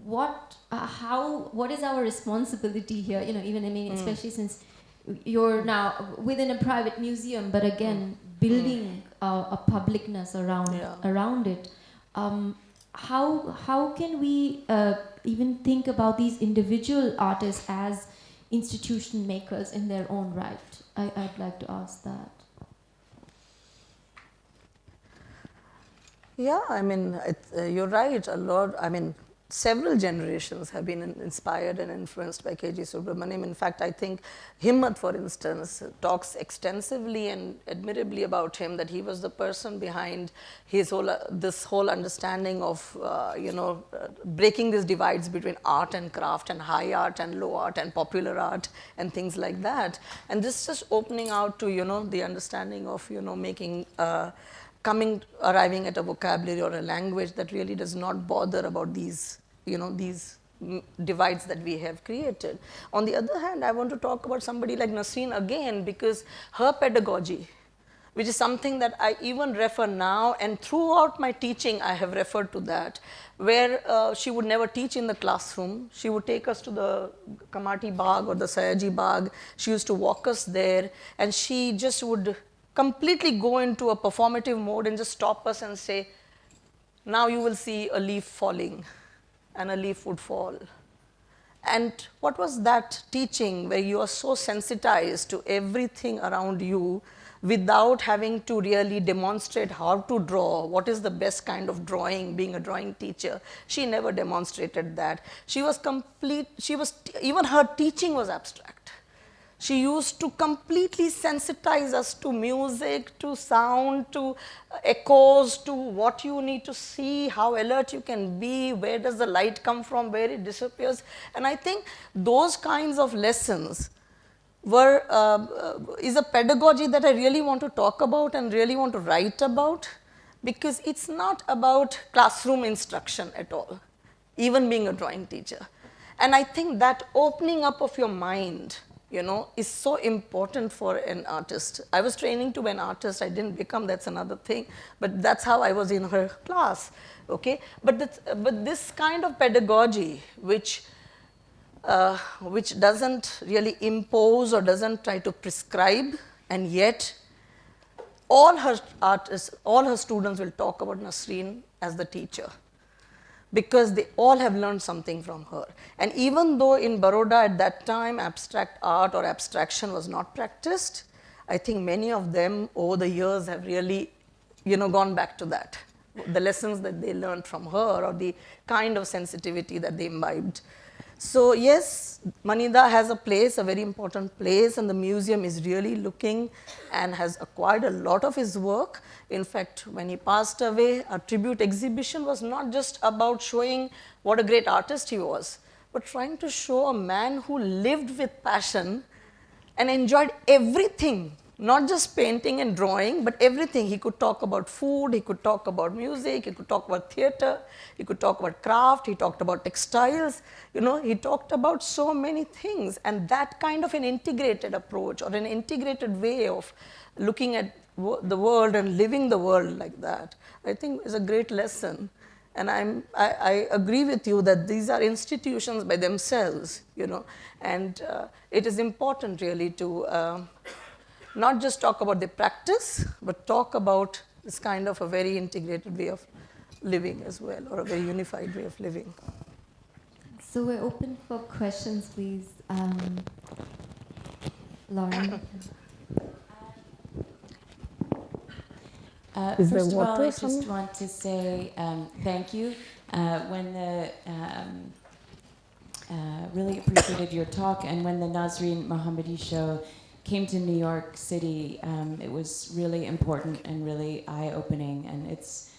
what is our responsibility here? You know, even, I mean, especially since you're now within a private museum, but again, building a publicness around it. How can we even think about these individual artists as institution makers in their own right? I'd like to ask that. Yeah, I mean, you're right, a lot. I mean, several generations have been inspired and influenced by K.G. Subramaniam. In fact, I think Himmat, for instance, talks extensively and admirably about him, that he was the person behind his whole, this whole understanding of, breaking these divides between art and craft, and high art and low art, and popular art, and things like that. And this just opening out to, the understanding of, making, arriving at a vocabulary or a language that really does not bother about these, these divides that we have created. On the other hand, I want to talk about somebody like Nasreen again, because her pedagogy, which is something that I even refer now, and throughout my teaching I have referred to that, where she would never teach in the classroom. She would take us to the Kamati Bagh or the Sayaji Bagh. She used to walk us there, and she just would completely go into a performative mode and just stop us and say, now you will see a leaf falling, and a leaf would fall. And what was that teaching, where you are so sensitized to everything around you without having to really demonstrate how to draw, what is the best kind of drawing, being a drawing teacher? She never demonstrated that. She was even her teaching was abstract. She used to completely sensitize us to music, to sound, to echoes, to what you need to see, how alert you can be, where does the light come from, where it disappears. And I think those kinds of lessons is a pedagogy that I really want to talk about and really want to write about, because it's not about classroom instruction at all, even being a drawing teacher. And I think that opening up of your mind, is so important for an artist. I was training to be an artist. I didn't become, that's another thing. But that's how I was in her class, okay? But this kind of pedagogy, which doesn't really impose or doesn't try to prescribe, and yet all her students will talk about Nasreen as the teacher, because they all have learned something from her. And even though in Baroda at that time abstract art or abstraction was not practiced, I think many of them over the years have really gone back to that, the lessons that they learned from her, or the kind of sensitivity that they imbibed. So yes, Manida has a place, a very important place, and the museum is really looking and has acquired a lot of his work. In fact, when he passed away, a tribute exhibition was not just about showing what a great artist he was, but trying to show a man who lived with passion and enjoyed everything, not just painting and drawing, but everything. He could talk about food, he could talk about music, he could talk about theater, he could talk about craft, he talked about textiles, he talked about so many things. And that kind of an integrated approach, or an integrated way of looking at the world and living the world like that, I think is a great lesson. And I agree with you that these are institutions by themselves, and it is important really to not just talk about the practice, but talk about this kind of a very integrated way of living as well, or a very unified way of living. So we're open for questions, please. Lauren. First of all, I just want to say thank you. Really appreciated your talk, and when the Nasreen Mohammadi show came to New York City, it was really important and really eye-opening, and it's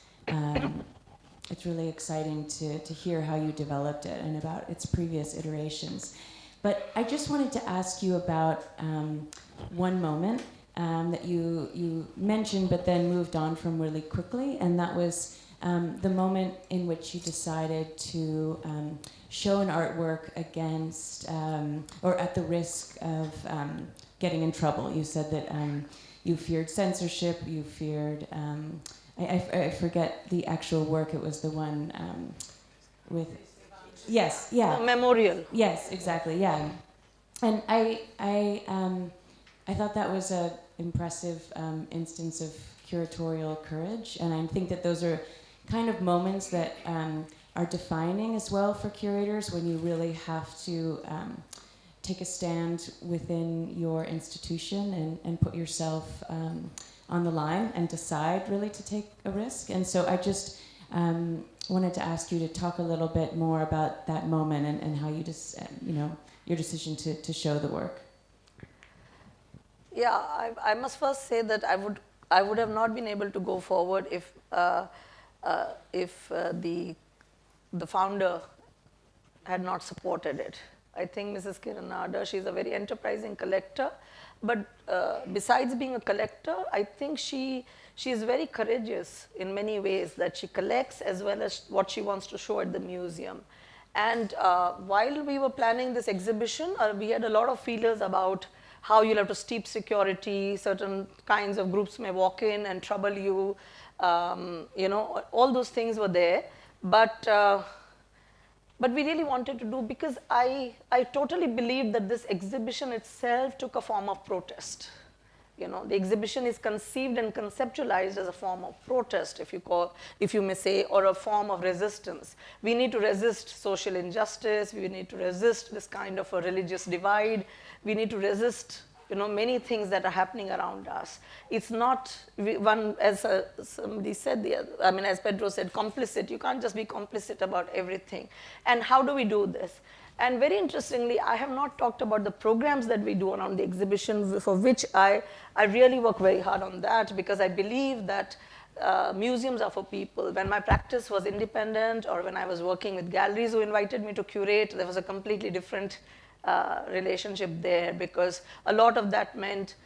really exciting to hear how you developed it and about its previous iterations. But I just wanted to ask you about one moment that you mentioned but then moved on from really quickly, and that was the moment in which you decided to show an artwork against, or at the risk of getting in trouble. You said that you feared censorship, you feared, I forget the actual work, it was the one with, yes, yeah. Memorial. Yes, exactly, yeah. And I thought that was an impressive instance of curatorial courage, and I think that those are kind of moments that are defining as well for curators, when you really have to take a stand within your institution and put yourself on the line and decide really to take a risk. And so I just wanted to ask you to talk a little bit more about that moment and how you just, your decision to show the work. Yeah, I must first say that I would have not been able to go forward if the founder had not supported it. I think Mrs. Kiranada, she's a very enterprising collector, but besides being a collector, I think she is very courageous in many ways, that she collects as well as what she wants to show at the museum. And while we were planning this exhibition, we had a lot of feelers about how you'll have to steep security, certain kinds of groups may walk in and trouble you, all those things were there. But we really wanted to do, because I totally believe that this exhibition itself took a form of protest. The exhibition is conceived and conceptualized as a form of protest, if you may say, or a form of resistance. We need to resist social injustice. We need to resist this kind of a religious divide. We need to resist, many things that are happening around us. It's not as somebody said, as Pedro said, complicit. You can't just be complicit about everything. And how do we do this? And very interestingly, I have not talked about the programs that we do around the exhibition, for which I really work very hard on that, because I believe that museums are for people. When my practice was independent, or when I was working with galleries who invited me to curate, there was a completely different relationship there, because a lot of that meant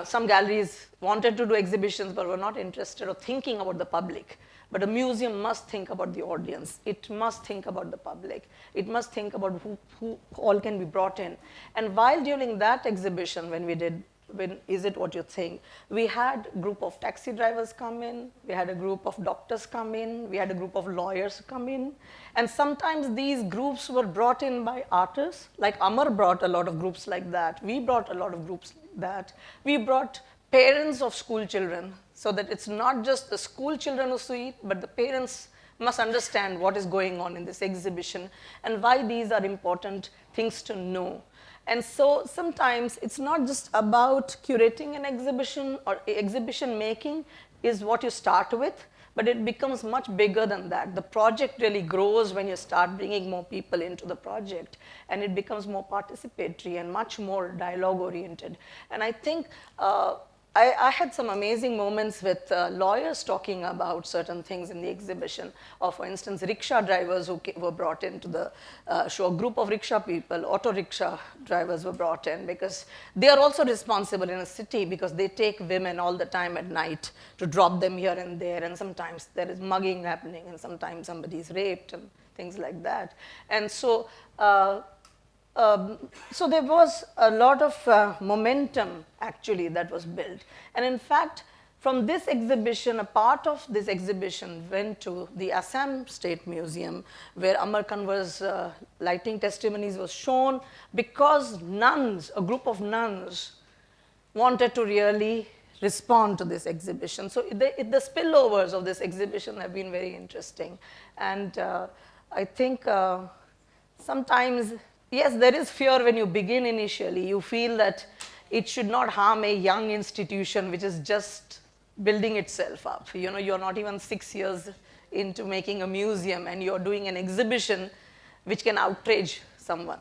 some galleries wanted to do exhibitions but were not interested or thinking about the public. But a museum must think about the audience. It must think about the public. It must think about who all can be brought in. And while during that exhibition, when Is It What You Think, we had a group of taxi drivers come in, we had a group of doctors come in, we had a group of lawyers come in. And sometimes these groups were brought in by artists, like Amar brought a lot of groups like that. We brought a lot of groups like that. We brought parents of school children, so that it's not just the school children who see it, but the parents must understand what is going on in this exhibition and why these are important things to know. And so sometimes it's not just about curating an exhibition, or exhibition making is what you start with, but it becomes much bigger than that. The project really grows when you start bringing more people into the project, and it becomes more participatory and much more dialogue oriented. And I think I had some amazing moments with lawyers talking about certain things in the exhibition, or for instance, rickshaw drivers who were brought into the show. A group of rickshaw people, auto rickshaw drivers were brought in, because they are also responsible in a city, because they take women all the time at night to drop them here and there, and sometimes there is mugging happening, and sometimes somebody is raped and things like that. And so so there was a lot of momentum actually that was built. And in fact, from this exhibition, a part of this exhibition went to the Assam State Museum, where Amar Kanwar's lighting testimonies was shown, because nuns, a group of nuns, wanted to really respond to this exhibition. So the spillovers of this exhibition have been very interesting. And I think sometimes, yes, there is fear when you begin initially. You feel that it should not harm a young institution which is just building itself up. You're not even 6 years into making a museum, and you're doing an exhibition which can outrage someone.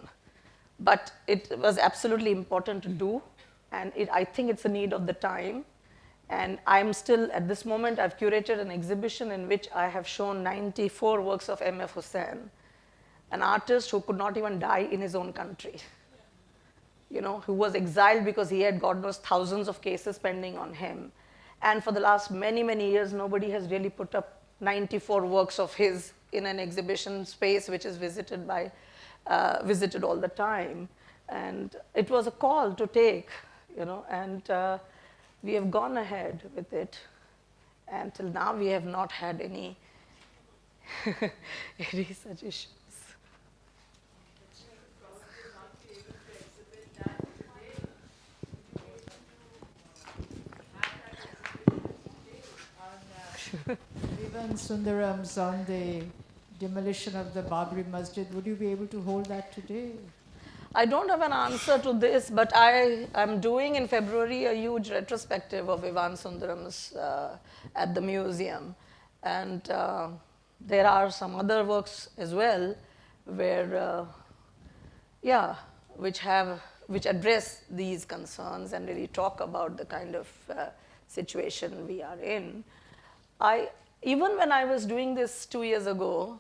But it was absolutely important to do, And I think it's a need of the time. And I'm still, at this moment, I've curated an exhibition in which I have shown 94 works of M.F. Hussain, an artist who could not even die in his own country. Who was exiled because he had, God knows, thousands of cases pending on him. And for the last many, many years, nobody has really put up 94 works of his in an exhibition space which is visited all the time. And it was a call to take, and we have gone ahead with it. And till now, we have not had any such issues. Vivan Sundaram's on the demolition of the Babri Masjid. Would you be able to hold that today? I don't have an answer to this, but I'm doing in February a huge retrospective of Vivan Sundaram's at the museum. And there are some other works as well where, which address these concerns and really talk about the kind of situation we are in. Even when I was doing this 3 years ago,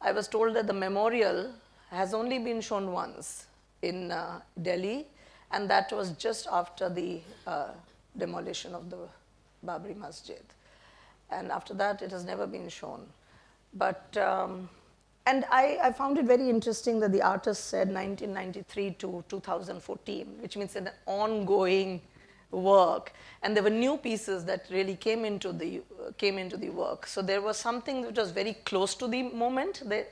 I was told that the memorial has only been shown once in Delhi, and that was just after the demolition of the Babri Masjid. And after that, it has never been shown. But, and I found it very interesting that the artist said 1993 to 2014, which means an ongoing work. And there were new pieces that really came into the work. So there was something that was very close to the moment, the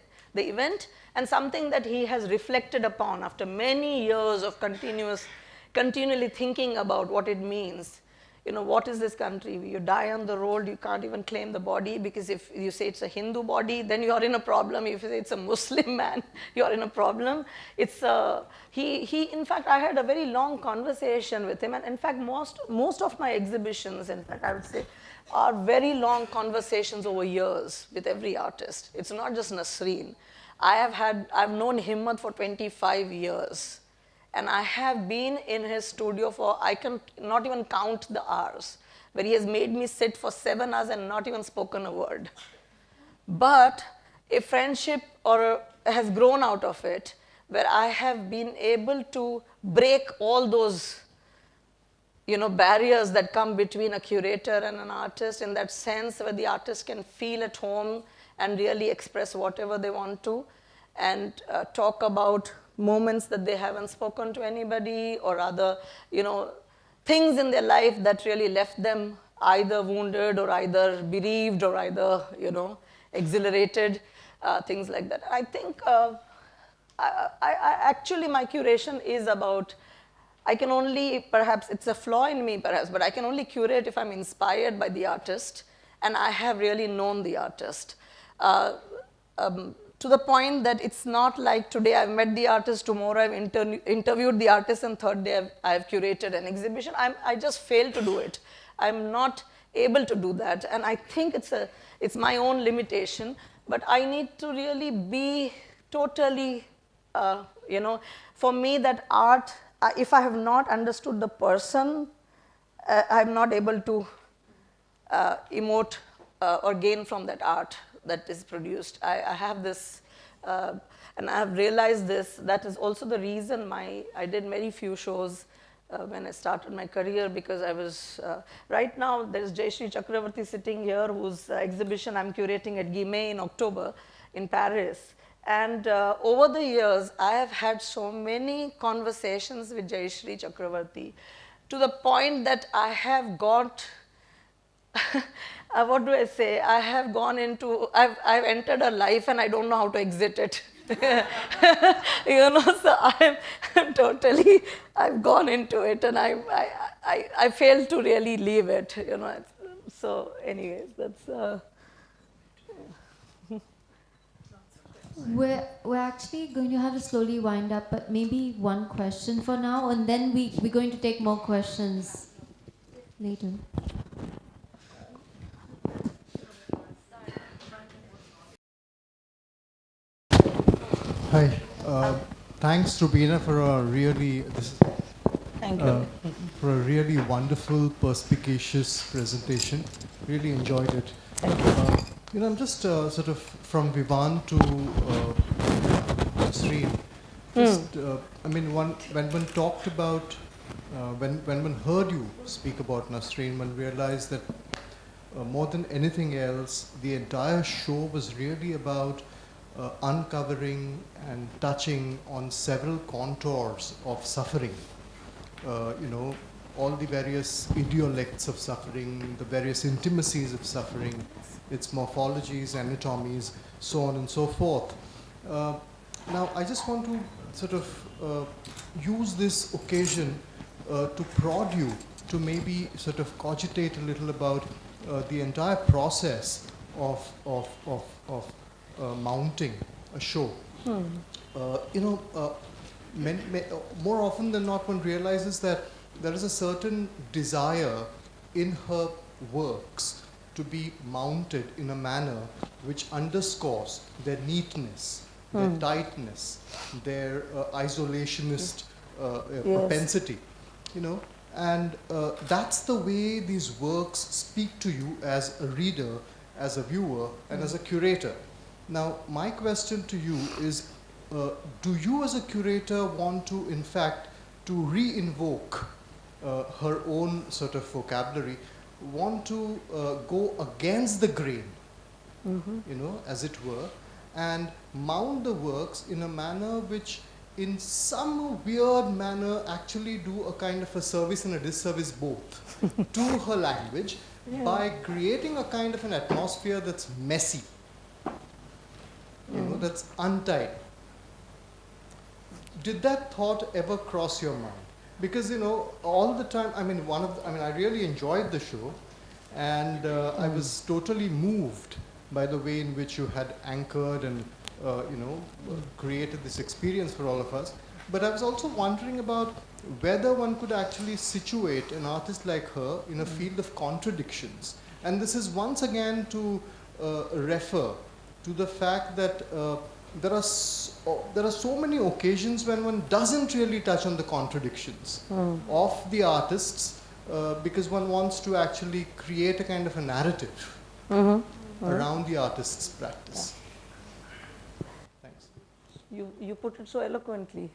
event, and something that he has reflected upon after many years of continually thinking about what it means. What is this country? You die on the road, you can't even claim the body, because if you say it's a Hindu body, then you're in a problem. If you say it's a Muslim man, you're in a problem. It's in fact, I had a very long conversation with him, and in fact, most of my exhibitions, in fact, I would say, are very long conversations over years with every artist. It's not just Nasreen. I've known Himmat for 25 years. And I have been in his studio for, I can not even count the hours, where he has made me sit for 7 hours and not even spoken a word. But a friendship has grown out of it, where I have been able to break all those barriers that come between a curator and an artist, in that sense where the artist can feel at home and really express whatever they want to, and talk about moments that they haven't spoken to anybody, or other, things in their life that really left them either wounded or either bereaved or either, exhilarated, things like that. I think actually my curation is about, I can only, perhaps it's a flaw in me perhaps, but I can only curate if I'm inspired by the artist and I have really known the artist. To the point that it's not like today I've met the artist, tomorrow I've interviewed the artist, and third day I've curated an exhibition. I just fail to do it. I'm not able to do that, and I think it's my own limitation, but I need to really be totally, for me that art, if I have not understood the person, I'm not able to emote or gain from that art that is produced. I have this, and I have realized this, that is also the reason I did very few shows when I started my career, because I was, right now there's Jayashree Chakravarti sitting here, whose exhibition I'm curating at Guimet in October in Paris. And over the years, I have had so many conversations with Jayashree Chakravarti, to the point that I have got, what do I say? I have gone into, I've entered a life and I don't know how to exit it. So I'm totally, I've gone into it and I fail to really leave it, So anyways, that's... We're actually going to have to slowly wind up, but maybe one question for now, and then we're going to take more questions later. Hi. Thanks, Roobina, for a really... Thank you. For a really wonderful, perspicacious presentation. Really enjoyed it. Thank you. You know, I'm just sort of from Vivan to Nasreen. Just, I mean, when one talked about, when one heard you speak about Nasreen, one realized that more than anything else, the entire show was really about uncovering and touching on several contours of suffering. You know, all the various idiolects of suffering, the various intimacies of suffering, its morphologies, anatomies, so on and so forth. Now, I just want to sort of use this occasion to prod you to maybe sort of cogitate a little about the entire process of mounting a show. You know, more often than not, one realizes that there is a certain desire in her works to be mounted in a manner which underscores their neatness, their tightness, their isolationist propensity, you know. And that's the way these works speak to you as a reader, as a viewer, and as a curator. Now, my question to you is, do you as a curator want to, in fact, to re-invoke her own sort of vocabulary, want to go against the grain, you know, as it were, and mount the works in a manner which in some weird manner actually do a kind of a service and a disservice both to her language by creating a kind of an atmosphere that's messy, you know, that's untied. Did that thought ever cross your mind? Because, you know, all the time, I mean, I really enjoyed the show, and I was totally moved by the way in which you had anchored and, you know, created this experience for all of us. But I was also wondering about whether one could actually situate an artist like her in a field of contradictions. And this is once again to refer to the fact that there are so many occasions when one doesn't really touch on the contradictions of the artists because one wants to actually create a kind of a narrative around the artist's practice. Thanks. You put it so eloquently.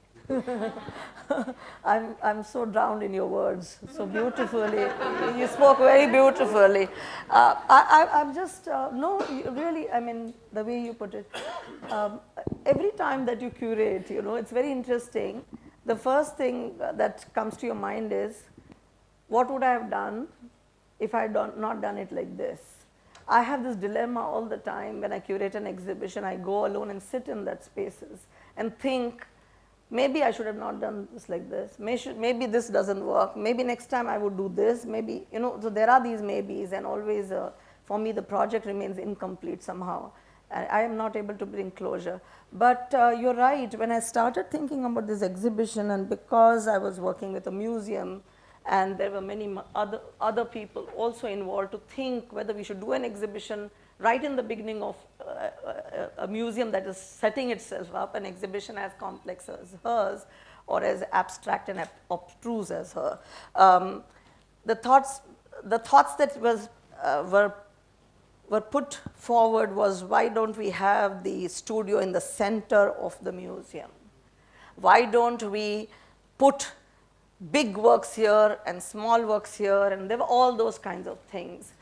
I'm so drowned in your words, so beautifully. You spoke very beautifully. I'm just, no, really, I mean, the way you put it. Every time that you curate, you know, it's very interesting. The first thing that comes to your mind is, what would I have done if I had not done it like this? I have this dilemma all the time when I curate an exhibition. I go alone and sit in that spaces and think, maybe I should have not done this like this. Maybe this doesn't work. Maybe next time I would do this. Maybe, you know, so there are these maybes, and always, for me, the project remains incomplete somehow. I am not able to bring closure. But you're right, when I started thinking about this exhibition, and because I was working with a museum, and there were many other people also involved to think whether we should do an exhibition right in the beginning of a museum that is setting itself up, an exhibition as complex as hers or as abstract and obtruse as her. The thoughts that were put forward was, why don't we have the studio in the center of the museum? Why don't we put big works here and small works here, and there were all those kinds of things.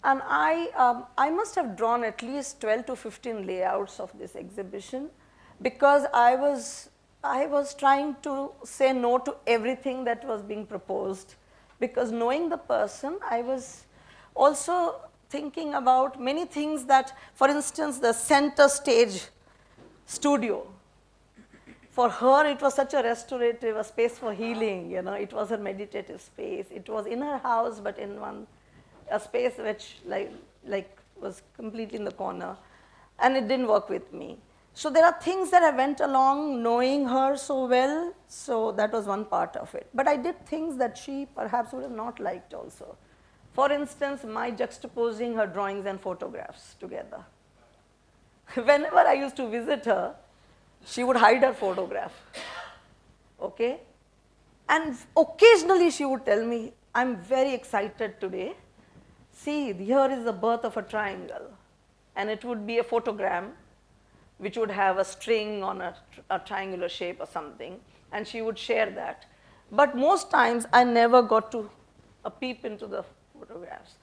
And I must have drawn at least 12 to 15 layouts of this exhibition, because I was trying to say no to everything that was being proposed, because knowing the person, I was also thinking about many things that, for instance, the center stage studio. For her, it was such a restorative, a space for healing, you know, it was a meditative space. It was in her house, but in a space which like was completely in the corner, and it didn't work with me. So there are things that I went along knowing her so well, so that was one part of it. But I did things that she perhaps would have not liked also. For instance, my juxtaposing her drawings and photographs together. Whenever I used to visit her, she would hide her photograph, okay? And occasionally she would tell me, I'm very excited today. See, here is the birth of a triangle. And it would be a photogram which would have a string on a triangular shape or something. And she would share that. But most times I never got to a peep into the photographs.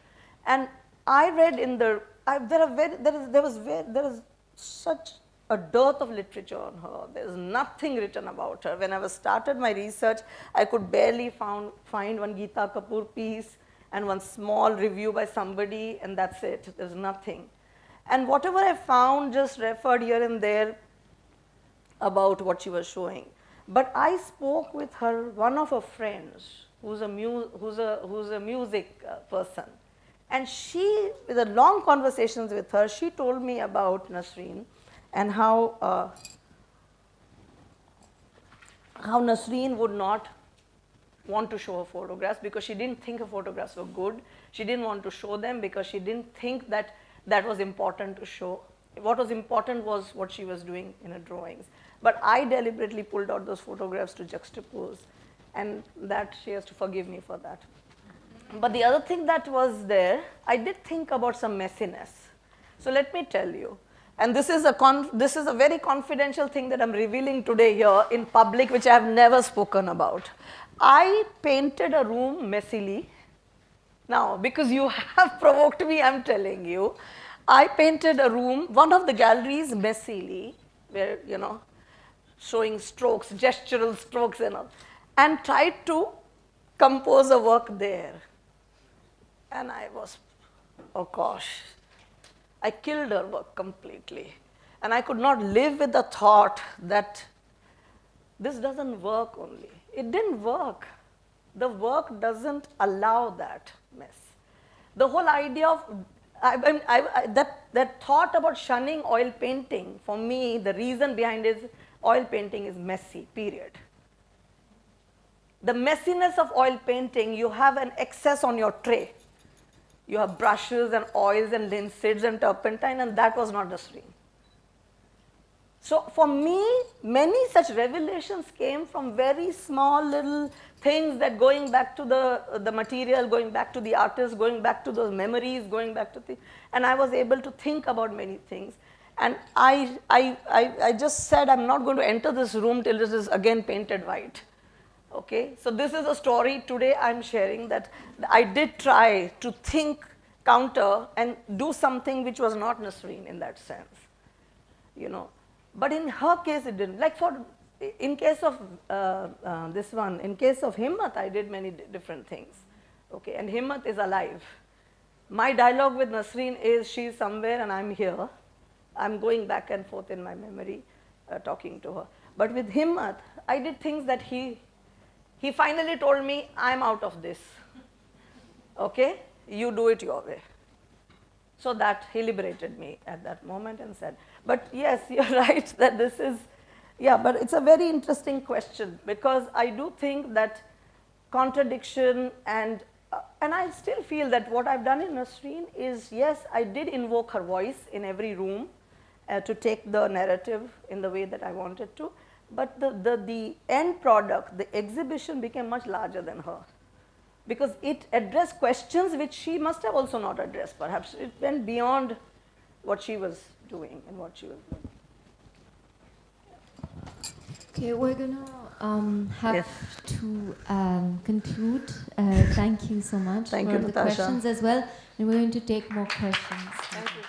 And I read in there is such a dearth of literature on her. There's nothing written about her. When I started my research, I could barely find one Geeta Kapoor piece and one small review by somebody, and that's it. There's nothing. And whatever I found just referred here and there about what she was showing. But I spoke with her, one of her friends, who's a music person. And she, with the long conversations with her, she told me about Nasreen and how Nasreen would not want to show her photographs because she didn't think her photographs were good. She didn't want to show them because she didn't think that that was important to show. What was important was what she was doing in her drawings. But I deliberately pulled out those photographs to juxtapose, and that she has to forgive me for that. But the other thing that was there, I did think about some messiness. So let me tell you, and this is a very confidential thing that I'm revealing today here in public, which I have never spoken about. I painted a room messily. Now, because you have provoked me, I'm telling you, I painted a room, one of the galleries messily, where, showing strokes, gestural strokes and all, and tried to compose a work there. And I was, oh gosh, I killed her work completely. And I could not live with the thought that this doesn't work only. It didn't work. The work doesn't allow that mess. The whole idea of, that thought about shunning oil painting, for me, the reason behind it is oil painting is messy, period. The messiness of oil painting, you have an excess on your tray. You have brushes and oils and linseeds and turpentine, and that was not the stream. So for me, many such revelations came from very small little things that going back to the material, going back to the artist, going back to those memories, going back to things. And I was able to think about many things. And I just said, I'm not going to enter this room till this is again painted white. Okay, so this is a story today I'm sharing that I did try to think counter and do something which was not Nasreen in that sense, But in her case it didn't. Like in case of this one, in case of Himmat, I did many different things. Okay, and Himmat is alive. My dialogue with Nasreen is she's somewhere and I'm here. I'm going back and forth in my memory, talking to her. But with Himmat, I did things that he finally told me, I'm out of this. Okay, you do it your way. So that he liberated me at that moment and said, but yes, you're right that this is, but it's a very interesting question because I do think that contradiction and I still feel that what I've done in Nasreen is, yes, I did invoke her voice in every room to take the narrative in the way that I wanted to, but the end product, the exhibition became much larger than her. Because it addressed questions which she must have also not addressed. Perhaps it went beyond what she was doing and what she was doing. Okay, we're going to have to conclude. Thank you so much Thank for you, the Natasha. questions as well. And we're going to take more questions. Thank you.